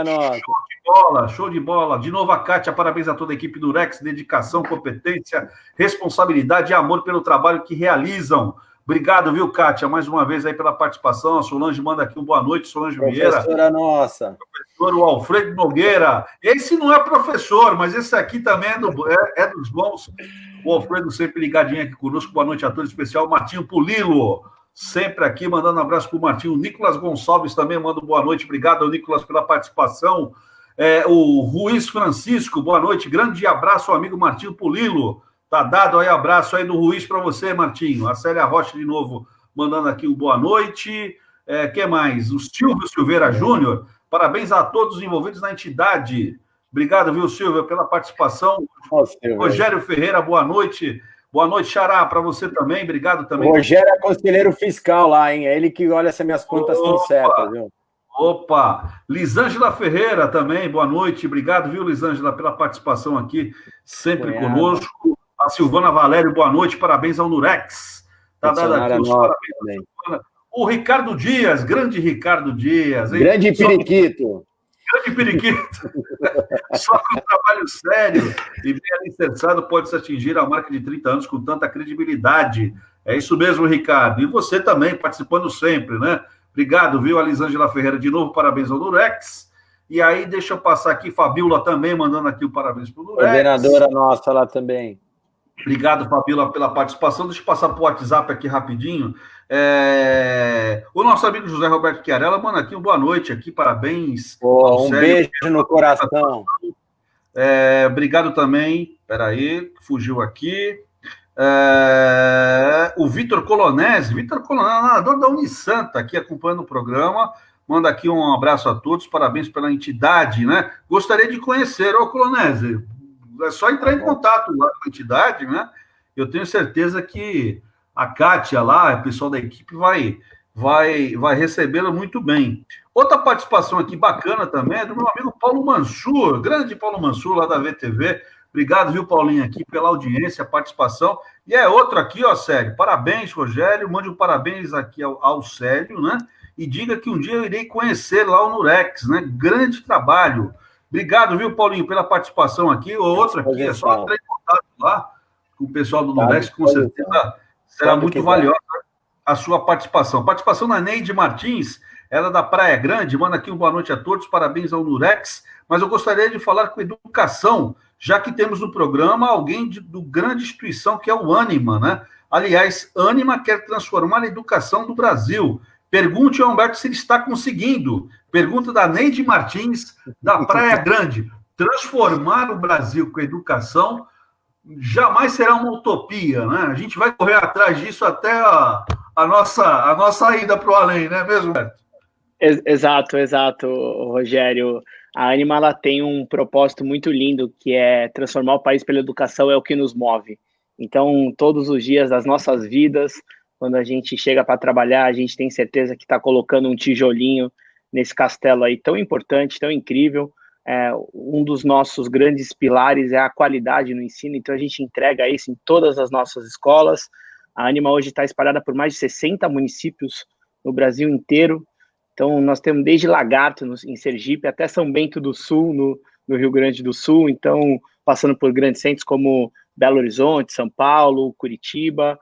nossa. Show de bola. De novo, a Kátia, parabéns a toda a equipe do Nurex, dedicação, competência, responsabilidade e amor pelo trabalho que realizam. Obrigado, viu, Kátia, mais uma vez aí pela participação. A Solange manda aqui um boa noite, Solange Vieira. Professora nossa. Professor Alfredo Nogueira. Esse não é professor, mas esse aqui também é dos bons. O Alfredo sempre ligadinho aqui conosco. Boa noite a todos, especial Martinho Pulilo. sempre aqui, mandando um abraço para o Martinho. O Nicolas Gonçalves também manda boa noite. Obrigado, Nicolas, pela participação. O Ruiz Francisco, boa noite. Grande abraço ao amigo Martinho Pulilo. Tá dado aí, abraço aí do Ruiz para você, Martinho. A Célia Rocha, de novo, mandando aqui um boa noite. Que mais? O Silvio Silveira Júnior. Parabéns a todos os envolvidos na entidade. Obrigado, viu, Silvio, pela participação. Rogério Ferreira, boa noite. Boa noite, Xará, para você também. Obrigado também. O Rogério é conselheiro fiscal lá, hein? É ele que olha se minhas contas estão certas, viu? Opa! Lisângela Ferreira também, boa noite. Obrigado, viu, Lisângela, pela participação aqui, sempre conosco. A Silvana Valério, boa noite. Parabéns ao Nurex. Tá dado aqui os parabéns. O Ricardo Dias, grande Ricardo Dias. Hein? Grande periquito. Grande periquito. Só com trabalho sério e bem alicerçado pode-se atingir a marca de 30 anos com tanta credibilidade. É isso mesmo, Ricardo. E você também, participando sempre, né? Obrigado, viu, Alisângela Ferreira, de novo, parabéns ao Durex. E aí, deixa eu passar aqui, Fabíola também, mandando aqui o parabéns para o Durex. Coordenadora nossa lá também. Obrigado, Fabíola, pela participação. Deixa eu passar para o WhatsApp aqui rapidinho. O nosso amigo José Roberto Chiarella manda aqui boa noite aqui, parabéns. Um beijo no coração. Obrigado também. Peraí, fugiu aqui. O Vitor Colonese, nadador da Unisanta, aqui acompanhando o programa, manda aqui um abraço a todos, parabéns pela entidade, né? Gostaria de conhecer, Colonese, é só entrar em contato lá com a entidade, né? Eu tenho certeza que a Kátia lá, o pessoal da equipe vai recebê-la muito bem. Outra participação aqui bacana também é do meu amigo Paulo Mansur, grande Paulo Mansur lá da VTV. Obrigado, viu, Paulinho, aqui pela audiência, participação. E outro aqui, Célio. Parabéns, Rogério. Mande um parabéns aqui ao Célio, né? E diga que um dia eu irei conhecer lá o Nurex, né? Grande trabalho. Obrigado, viu, Paulinho, pela participação aqui. Outra aqui, é só entrar em contato lá com o pessoal do Nurex, com certeza será muito valiosa a sua participação. Participação da Neide Martins, ela da Praia Grande, manda aqui boa noite a todos, parabéns ao Nurex. Mas eu gostaria de falar com educação, já que temos no programa alguém do grande instituição que é o Ânima, né? Aliás, Ânima quer transformar a educação do Brasil. Pergunte ao Humberto se ele está conseguindo. Pergunta da Neide Martins, da Praia Grande. Transformar o Brasil com a educação jamais será uma utopia, né? A gente vai correr atrás disso até a nossa ida para o além, não é mesmo, Humberto? Exato, Rogério. A Ânima, ela tem um propósito muito lindo, que é transformar o país pela educação, é o que nos move. Então, todos os dias das nossas vidas, quando a gente chega para trabalhar, a gente tem certeza que está colocando um tijolinho nesse castelo aí tão importante, tão incrível. Um dos nossos grandes pilares é a qualidade no ensino, então a gente entrega isso em todas as nossas escolas. A Ânima hoje está espalhada por mais de 60 municípios no Brasil inteiro. Então, nós temos desde Lagarto, em Sergipe, até São Bento do Sul, no Rio Grande do Sul. Então, passando por grandes centros como Belo Horizonte, São Paulo, Curitiba.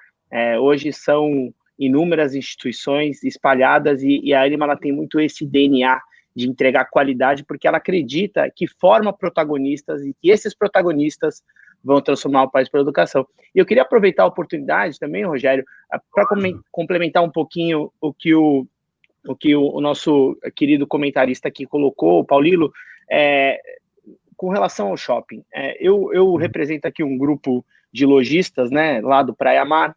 Hoje são inúmeras instituições espalhadas e a Ânima, ela tem muito esse DNA de entregar qualidade, porque ela acredita que forma protagonistas e que esses protagonistas vão transformar o país pela educação. E eu queria aproveitar a oportunidade também, Rogério, para complementar um pouquinho o que o nosso querido comentarista aqui colocou, o Paulilo, com relação ao shopping. Eu represento aqui um grupo de lojistas, né, lá do Praia Mar,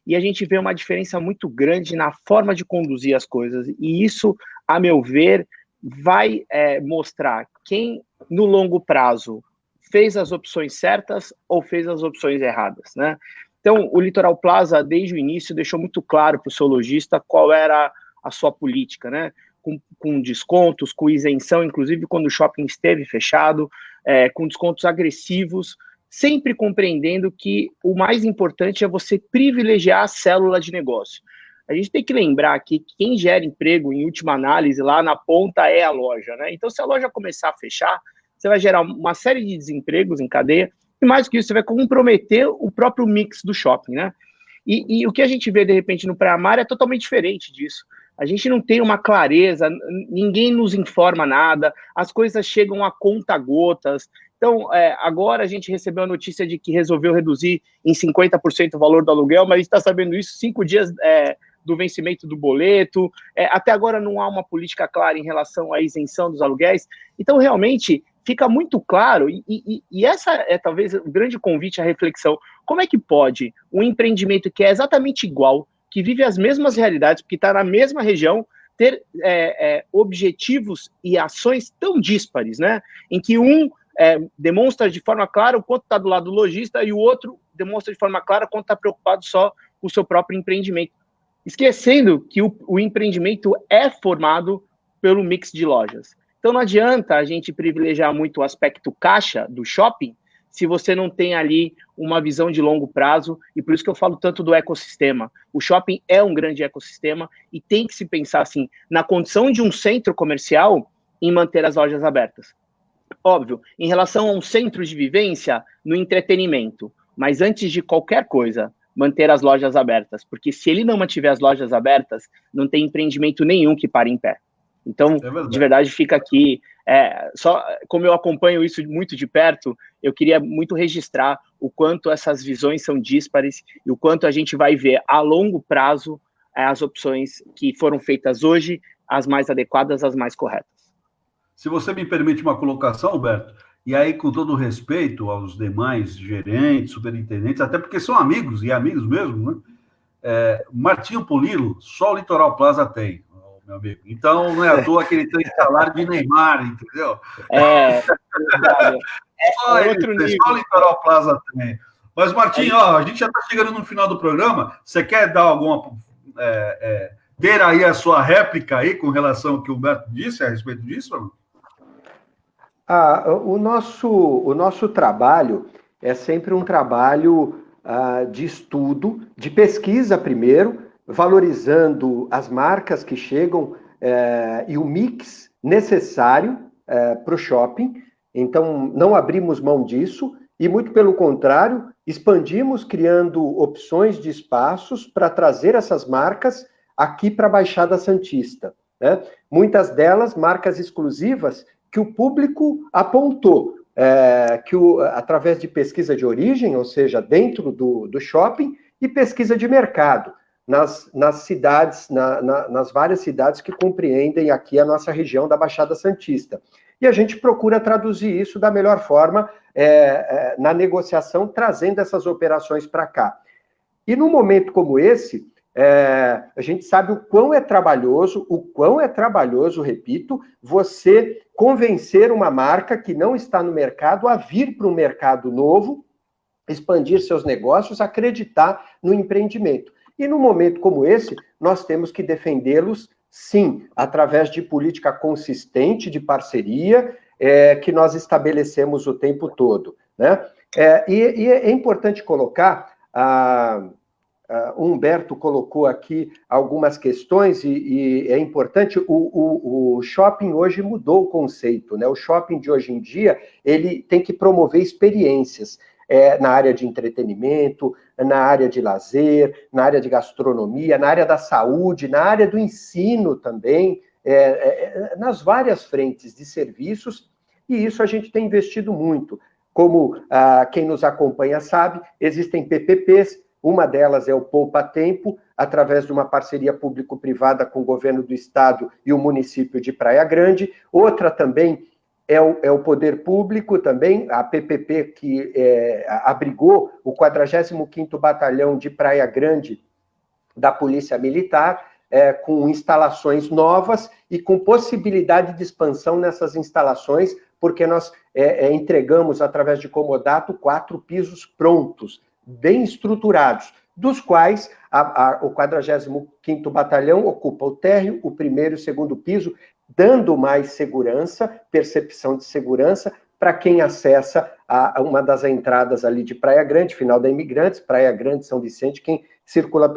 e a gente vê uma diferença muito grande na forma de conduzir as coisas, e isso, a meu ver, vai mostrar quem, no longo prazo, fez as opções certas ou fez as opções erradas, né? Então, o Litoral Plaza, desde o início, deixou muito claro para o seu lojista qual era a sua política, né? Com descontos, com isenção, inclusive quando o shopping esteve fechado, com descontos agressivos, sempre compreendendo que o mais importante é você privilegiar a célula de negócio. A gente tem que lembrar que quem gera emprego, em última análise, lá na ponta é a loja, né? Então, se a loja começar a fechar, você vai gerar uma série de desempregos em cadeia, e mais do que isso, você vai comprometer o próprio mix do shopping, né? E o que a gente vê, de repente, no Praia Mar é totalmente diferente disso. A gente não tem uma clareza, ninguém nos informa nada, as coisas chegam a conta-gotas. Então, agora a gente recebeu a notícia de que resolveu reduzir em 50% o valor do aluguel, mas a gente está sabendo isso 5 dias do vencimento do boleto, até agora não há uma política clara em relação à isenção dos aluguéis. Então, realmente, fica muito claro, e essa é talvez o grande convite à reflexão, como é que pode um empreendimento que é exatamente igual, que vive as mesmas realidades, porque está na mesma região, ter objetivos e ações tão díspares, né? Em que um demonstra de forma clara o quanto está do lado do lojista e o outro demonstra de forma clara quanto está preocupado só com o seu próprio empreendimento. Esquecendo que o empreendimento é formado pelo mix de lojas. Então não adianta a gente privilegiar muito o aspecto caixa do shopping se você não tem ali uma visão de longo prazo, e por isso que eu falo tanto do ecossistema. O shopping é um grande ecossistema e tem que se pensar assim, na condição de um centro comercial, em manter as lojas abertas. Óbvio, em relação a um centro de vivência, no entretenimento, mas antes de qualquer coisa, manter as lojas abertas, porque se ele não mantiver as lojas abertas, não tem empreendimento nenhum que pare em pé. Então, de verdade, fica aqui, só como eu acompanho isso muito de perto, eu queria muito registrar o quanto essas visões são díspares e o quanto a gente vai ver a longo prazo as opções que foram feitas hoje, as mais adequadas, as mais corretas. Se você me permite uma colocação, Alberto, e aí com todo respeito aos demais gerentes, superintendentes, até porque são amigos, e amigos mesmo, né? Martinho Polilo, só o Litoral Plaza tem, meu amigo. Então, não é à toa que ele tem salário de Neymar, entendeu? Só o Litoral Plaza tem. Mas, Martinho, a gente já está chegando no final do programa. Você quer dar alguma... ter aí a sua réplica aí com relação ao que o Humberto disse a respeito disso? O nosso trabalho é sempre um trabalho de estudo, de pesquisa primeiro, valorizando as marcas que chegam e o mix necessário para o shopping. Então, não abrimos mão disso e, muito pelo contrário, expandimos criando opções de espaços para trazer essas marcas aqui para a Baixada Santista, né? Muitas delas marcas exclusivas que o público apontou, através de pesquisa de origem, ou seja, dentro do shopping, e pesquisa de mercado, nas cidades, nas várias cidades que compreendem aqui a nossa região da Baixada Santista. E a gente procura traduzir isso da melhor forma na negociação, trazendo essas operações para cá. E num momento como esse, a gente sabe o quão é trabalhoso, repito, você convencer uma marca que não está no mercado a vir para um mercado novo, expandir seus negócios, acreditar no empreendimento. E num momento como esse, nós temos que defendê-los, sim, através de política consistente, de parceria, que nós estabelecemos o tempo todo, né? E é importante colocar... O Humberto colocou aqui algumas questões e é importante, o shopping hoje mudou o conceito, né? O shopping de hoje em dia, ele tem que promover experiências na área de entretenimento, na área de lazer, na área de gastronomia, na área da saúde, na área do ensino também, nas várias frentes de serviços, e isso a gente tem investido muito. Como quem nos acompanha sabe, existem PPPs. Uma delas é o Poupa Tempo, através de uma parceria público-privada com o governo do estado e o município de Praia Grande. Outra também é o poder público, também, a PPP que abrigou o 45º Batalhão de Praia Grande da Polícia Militar, com instalações novas e com possibilidade de expansão nessas instalações, porque nós entregamos, através de comodato, 4 pisos prontos, bem estruturados, dos quais o 45º Batalhão ocupa o térreo, o primeiro e o segundo piso, dando mais segurança, percepção de segurança, para quem acessa uma das entradas ali de Praia Grande, final da Imigrantes, Praia Grande, São Vicente, quem circula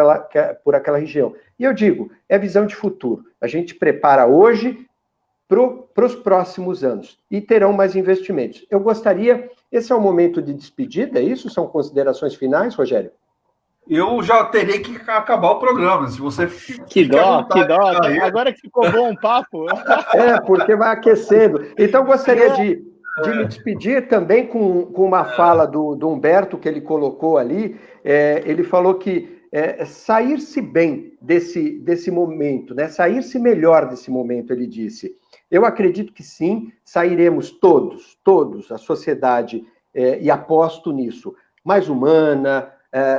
por aquela região. E eu digo, é visão de futuro. A gente prepara hoje para os próximos anos, e terão mais investimentos. Eu gostaria... Esse é o momento de despedida, é isso? São considerações finais, Rogério? Eu já terei que acabar o programa, se você... Que dó. Agora que ficou bom o papo. Porque vai aquecendo. Então, gostaria de me despedir também com uma fala do Humberto, que ele colocou ali. Ele falou que sair-se bem desse momento, né? Sair-se melhor desse momento, ele disse. Eu acredito que sim, sairemos todos, a sociedade, e aposto nisso, mais humana,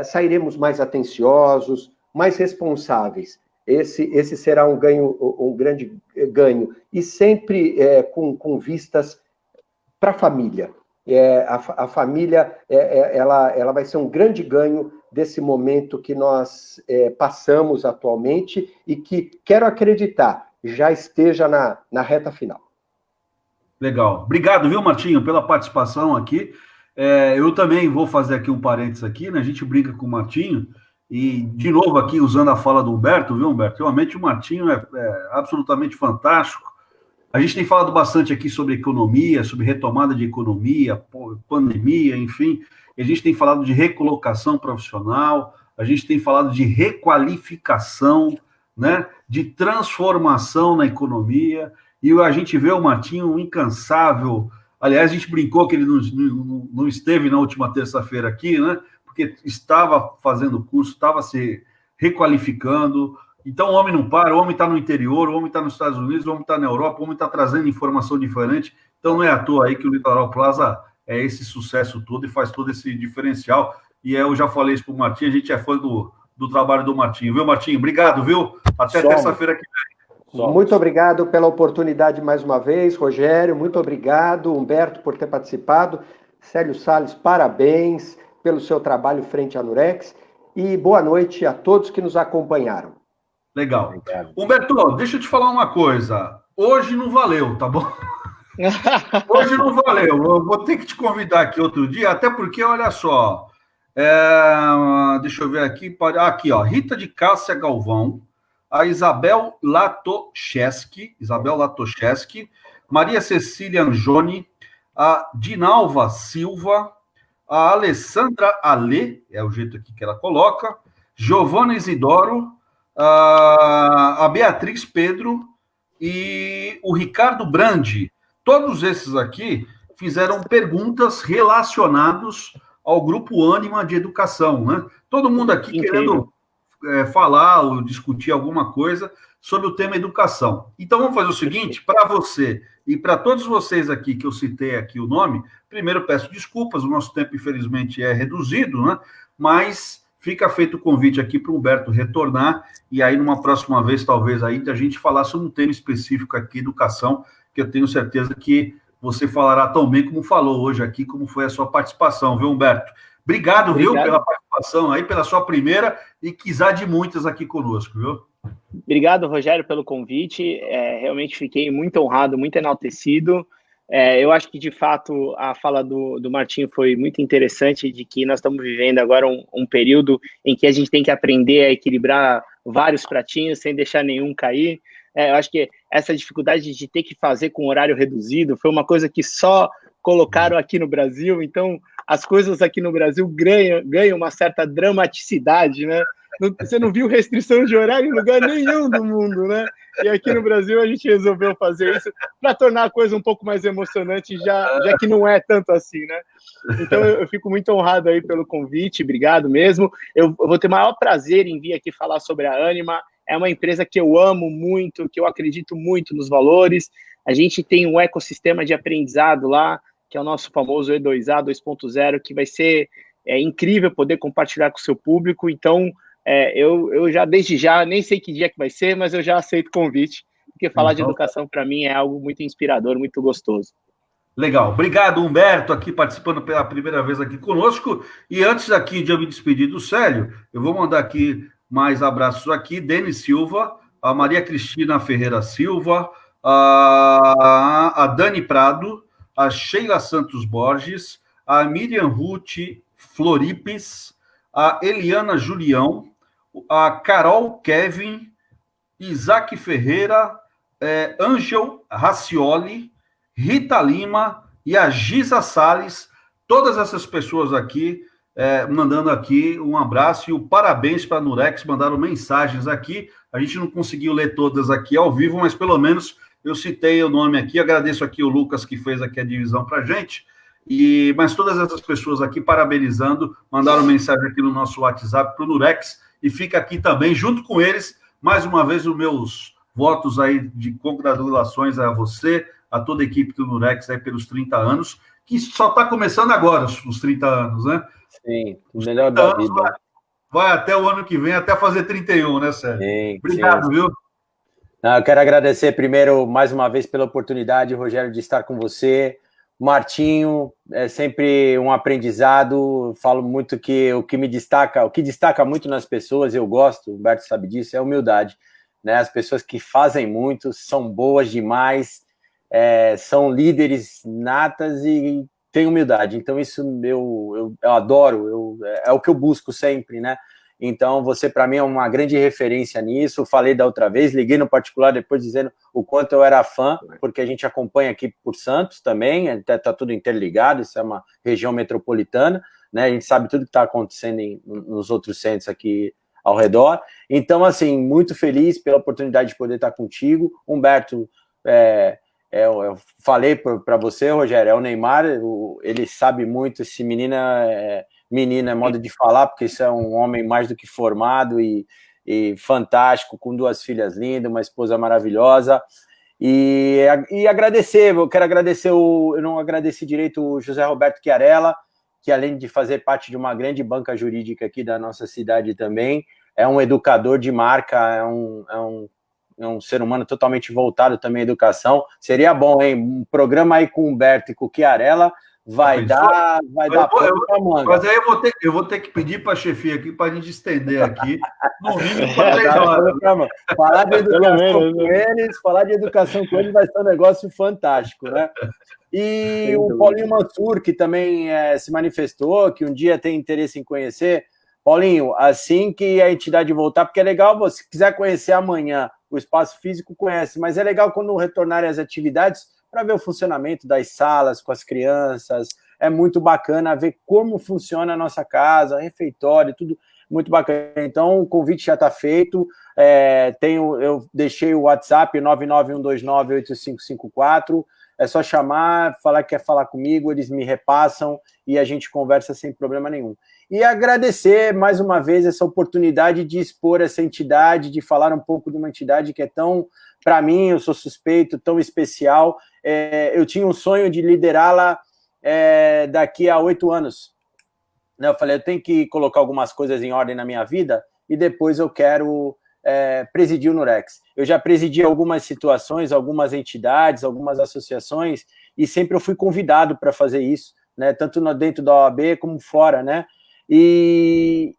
sairemos mais atenciosos, mais responsáveis. Esse será um grande ganho, e sempre com vistas para a família. A família ela vai ser um grande ganho desse momento que nós passamos atualmente e que, quero acreditar, já esteja na reta final. Legal. Obrigado, viu, Martinho, pela participação aqui. Eu também vou fazer aqui um parênteses aqui, né? A gente brinca com o Martinho, e, de novo, aqui usando a fala do Humberto, viu, Humberto? Realmente o Martinho é absolutamente fantástico. A gente tem falado bastante aqui sobre economia, sobre retomada de economia, pandemia, enfim. A gente tem falado de recolocação profissional, a gente tem falado de requalificação, né, de transformação na economia, e a gente vê o Martinho incansável. Aliás, a gente brincou que ele não esteve na última terça-feira aqui, né, porque estava fazendo curso, estava se requalificando. Então, o homem não para, o homem está no interior, o homem está nos Estados Unidos, o homem está na Europa, o homem está trazendo informação diferente. Então, não é à toa aí que o Litoral Plaza é esse sucesso todo e faz todo esse diferencial. E eu já falei isso para o Martinho, a gente é fã do trabalho do Martinho. Viu, Martinho? Obrigado, viu? Até terça-feira que vem. Muito obrigado pela oportunidade mais uma vez, Rogério, muito obrigado, Humberto, por ter participado. Célio Salles, parabéns pelo seu trabalho frente à Nurex. E boa noite a todos que nos acompanharam. Legal. Obrigado. Humberto, deixa eu te falar uma coisa. Hoje não valeu, tá bom? Hoje não valeu. Eu vou ter que te convidar aqui outro dia, até porque, olha só, deixa eu ver aqui. Aqui, ó, Rita de Cássia Galvão, a Isabel Latocheski, Maria Cecília Anjoni, a Dinalva Silva, a Alessandra Ale, é o jeito aqui que ela coloca, Giovana Isidoro, a Beatriz Pedro e o Ricardo Brandi. Todos esses aqui fizeram perguntas relacionadas ao Grupo Ânima de Educação, né? Todo mundo aqui querendo falar ou discutir alguma coisa sobre o tema educação. Então, vamos fazer o seguinte, para você e para todos vocês aqui que eu citei aqui o nome, primeiro peço desculpas, o nosso tempo, infelizmente, é reduzido, né? Mas fica feito o convite aqui para o Humberto retornar, e aí, numa próxima vez, talvez, aí, a gente falar sobre um tema específico aqui, educação, que eu tenho certeza que você falará tão bem como falou hoje aqui, como foi a sua participação, viu, Humberto? Obrigado, viu, pela participação aí, pela sua primeira, e quiser de muitas aqui conosco, viu? Obrigado, Rogério, pelo convite. Realmente fiquei muito honrado, muito enaltecido. Eu acho que, de fato, a fala do Martinho foi muito interessante, de que nós estamos vivendo agora um período em que a gente tem que aprender a equilibrar vários pratinhos sem deixar nenhum cair. Eu acho que essa dificuldade de ter que fazer com horário reduzido foi uma coisa que só colocaram aqui no Brasil. Então, as coisas aqui no Brasil ganham uma certa dramaticidade, né? Você não viu restrição de horário em lugar nenhum do mundo, né? E aqui no Brasil a gente resolveu fazer isso para tornar a coisa um pouco mais emocionante, já que não é tanto assim, né? Então eu fico muito honrado aí pelo convite, obrigado mesmo. Eu vou ter o maior prazer em vir aqui falar sobre a Ânima. É uma empresa que eu amo muito, que eu acredito muito nos valores. A gente tem um ecossistema de aprendizado lá, que é o nosso famoso E2A 2.0, que vai ser incrível poder compartilhar com o seu público. Então, eu já, desde já, nem sei que dia que vai ser, mas eu já aceito o convite, porque falar de educação, para mim, é algo muito inspirador, muito gostoso. Legal. Obrigado, Humberto, aqui participando pela primeira vez aqui conosco. E antes aqui de eu me despedir do Célio, eu vou mandar aqui mais abraços aqui. Denis Silva, a Maria Cristina Ferreira Silva, a Dani Prado, a Sheila Santos Borges, a Miriam Ruth Floripes, a Eliana Julião, a Carol Kevin, Isaac Ferreira, Ângel Racioli, Rita Lima e a Giza Salles, todas essas pessoas aqui, mandando aqui um abraço e o parabéns para a Nurex, mandaram mensagens aqui, a gente não conseguiu ler todas aqui ao vivo, mas pelo menos eu citei o nome aqui, agradeço aqui o Lucas que fez aqui a divisão para a gente, mas todas essas pessoas aqui parabenizando, mandaram mensagem aqui no nosso WhatsApp para o Nurex, e fica aqui também, junto com eles, mais uma vez, os meus votos aí de congratulações a você, a toda a equipe do Nurex aí pelos 30 anos, que só está começando agora os 30 anos, né? Sim, o melhor da vida. Vai até o ano que vem, até fazer 31, né, Sérgio? Sim, obrigado, sim. Viu? Não, eu quero agradecer primeiro, mais uma vez, pela oportunidade, Rogério, de estar com você. Martinho, é sempre um aprendizado. Falo muito que o que destaca muito nas pessoas, eu gosto, o Humberto sabe disso, é a humildade. Né? As pessoas que fazem muito, são boas demais, são líderes natas e têm humildade. Então, isso eu adoro, é o que eu busco sempre, né? Então, você, para mim, é uma grande referência nisso. Falei da outra vez, liguei no particular depois dizendo o quanto eu era fã, porque a gente acompanha aqui por Santos também, está tudo interligado, isso é uma região metropolitana, né? A gente sabe tudo que está acontecendo nos outros centros aqui ao redor. Então, assim, muito feliz pela oportunidade de poder estar contigo. Humberto, eu falei para você, Rogério, é o Neymar, ele sabe muito, esse menino é modo de falar, porque isso é um homem mais do que formado e fantástico, com 2 filhas lindas, uma esposa maravilhosa, e agradecer, eu quero agradecer, eu não agradeci direito o José Roberto Chiarella, que além de fazer parte de uma grande banca jurídica aqui da nossa cidade também, é um educador de marca, é um ser humano totalmente voltado também à educação. Seria bom, hein? Um programa aí com o Humberto e com o Chiarella vai dar pano pra manga. Mas aí eu vou ter que pedir para a chefia aqui para a gente estender aqui, no mínimo para 3 horas. Falar de educação com eles vai ser um negócio fantástico, né? E o Paulinho Mansur, que também se manifestou, que um dia tem interesse em conhecer. Paulinho, assim que a entidade voltar, porque é legal, se quiser conhecer amanhã o espaço físico, conhece, mas é legal quando retornarem as atividades para ver o funcionamento das salas com as crianças, é muito bacana ver como funciona a nossa casa, refeitório, tudo muito bacana. Então, o convite já está feito, eu deixei o WhatsApp 991298554, é só chamar, falar que quer falar comigo, eles me repassam e a gente conversa sem problema nenhum. E agradecer mais uma vez essa oportunidade de expor essa entidade, de falar um pouco de uma entidade que é tão, para mim, eu sou suspeito, tão especial. Eu tinha um sonho de liderá-la daqui a 8 anos. Eu falei, eu tenho que colocar algumas coisas em ordem na minha vida e depois eu quero presidir o Nurex. Eu já presidi algumas situações, algumas entidades, algumas associações e sempre eu fui convidado para fazer isso, né? Tanto dentro da OAB como fora, né? E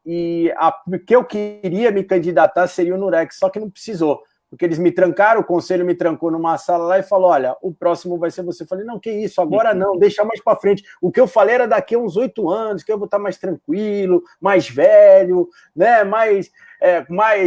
o que eu queria me candidatar seria o Nurex, só que não precisou, porque eles me trancaram, o conselho me trancou numa sala lá e falou, olha, o próximo vai ser você. Eu falei, não, que isso, agora não, deixa mais para frente. O que eu falei era daqui a uns 8 anos, que eu vou estar mais tranquilo, mais velho, né, mais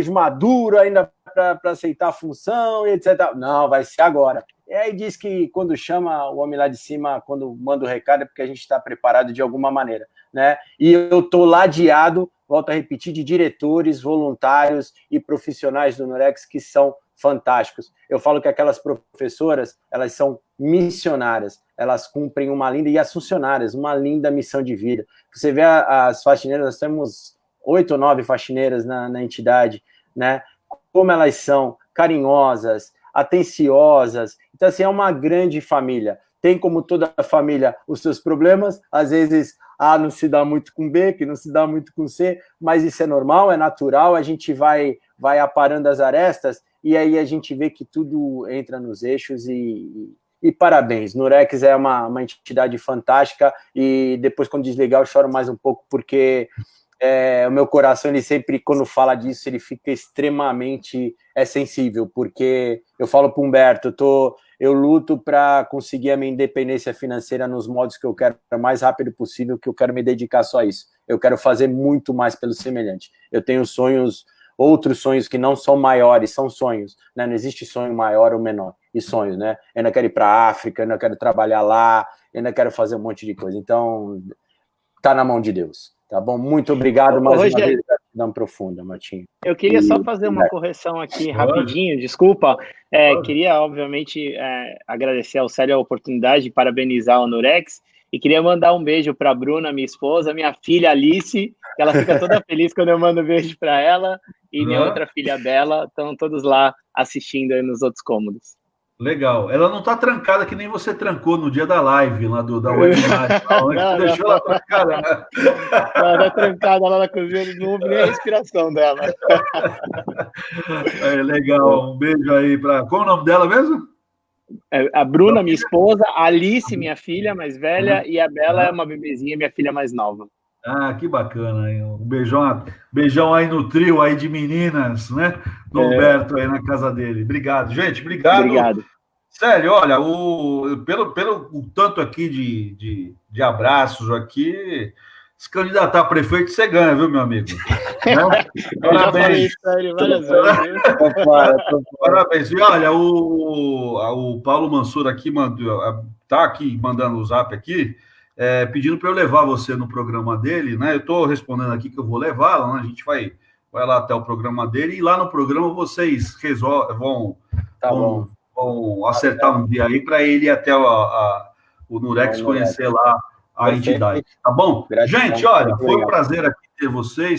maduro ainda para aceitar a função, etc. Não, vai ser agora. E aí diz que quando chama o homem lá de cima, quando manda o recado, é porque a gente está preparado de alguma maneira, né? E eu estou ladeado, volto a repetir, de diretores, voluntários e profissionais do Nurex que são fantásticos. Eu falo que aquelas professoras, elas são missionárias, elas cumprem uma linda, e as funcionárias, uma linda missão de vida. Você vê as faxineiras, nós temos 8 ou 9 faxineiras na entidade, né? Como elas são carinhosas, atenciosas. Então, assim, é uma grande família. Tem, como toda família, os seus problemas. Às vezes, A não se dá muito com B, que não se dá muito com C, mas isso é normal, é natural. A gente vai aparando as arestas e aí a gente vê que tudo entra nos eixos e parabéns. Nurex é uma entidade fantástica e depois, quando desligar, eu choro mais um pouco, porque o meu coração, ele sempre, quando fala disso, ele fica extremamente sensível, porque eu falo para o Humberto, eu luto para conseguir a minha independência financeira nos modos que eu quero, o mais rápido possível, que eu quero me dedicar só a isso. Eu quero fazer muito mais pelo semelhante. Eu tenho sonhos, outros sonhos que não são maiores, são sonhos, né? Não existe sonho maior ou menor, e sonhos, né? Eu ainda quero ir para a África, eu ainda quero trabalhar lá, eu ainda quero fazer um monte de coisa. Então, tá na mão de Deus. Tá bom? Muito obrigado mais uma vez, gratidão profunda, Martinho. Eu queria só fazer uma correção aqui rapidinho, desculpa. Queria, obviamente, agradecer ao Célio a oportunidade de parabenizar o Nurex E queria mandar um beijo para a Bruna, minha esposa, minha filha Alice, que ela fica toda feliz quando eu mando beijo para ela, e minha outra filha Bela, estão todos lá assistindo aí nos outros cômodos. Legal. Ela não está trancada que nem você trancou no dia da live lá da webinar. Não, deixou ela trancada, né? Ela está trancada lá na cozinha, não ouve nem a respiração dela. Legal. Um beijo aí para... Qual é o nome dela mesmo? A Bruna, minha esposa, a Alice, minha filha mais velha, e a Bela é uma bebezinha, minha filha mais nova. Ah, que bacana. Hein? Um beijão aí no trio aí de meninas, né? Do Humberto aí na casa dele. Obrigado, gente. Obrigado. Sério, olha, pelo tanto aqui de abraços aqui, se candidatar a prefeito, você ganha, viu, meu amigo? Né? Parabéns. Várias vezes. Parabéns. E olha, o Paulo Mansur aqui tá aqui mandando o zap aqui, pedindo para eu levar você no programa dele, né? Eu estou respondendo aqui que eu vou levá-la, né? A gente vai lá até o programa dele e lá no programa vocês vão acertar um dia aí para ele ir até o Nurex conhecer lá a entidade, tá bom? Gente, olha, foi um prazer aqui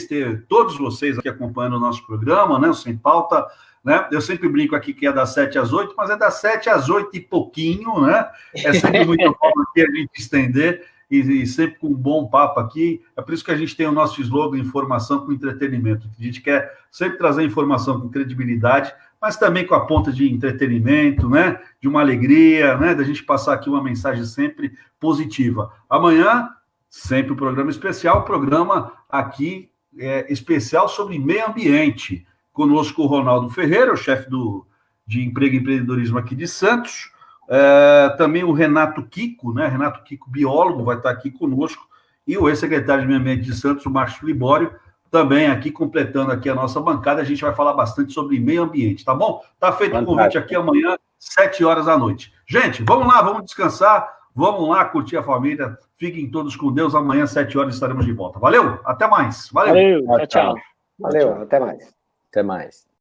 ter todos vocês aqui acompanhando o nosso programa, né? O Sem Pauta, né? Eu sempre brinco aqui que é das 7 às 8, mas é das 7 às 8 e pouquinho, né? É sempre muito bom aqui a gente estender e sempre com um bom papo aqui. É por isso que a gente tem o nosso slogan Informação com Entretenimento. A gente quer sempre trazer informação com credibilidade, mas também com a ponta de entretenimento, né? De uma alegria, né? Da gente passar aqui uma mensagem sempre positiva. Amanhã, sempre o programa especial, programa aqui especial sobre meio ambiente. Conosco o Ronaldo Ferreira, o chefe de Emprego e Empreendedorismo aqui de Santos. Também o Renato Kiko, né? Renato Kiko, biólogo, vai estar aqui conosco. E o ex-secretário de Meio Ambiente de Santos, o Márcio Libório, também aqui completando aqui a nossa bancada. A gente vai falar bastante sobre meio ambiente, tá bom? Tá feito o convite aqui amanhã, 7 horas da noite. Gente, vamos lá, vamos descansar, vamos lá curtir a família. Fiquem todos com Deus. Amanhã, 7 horas, estaremos de volta. Valeu, até mais. Valeu, tchau. Valeu, até mais. Até mais.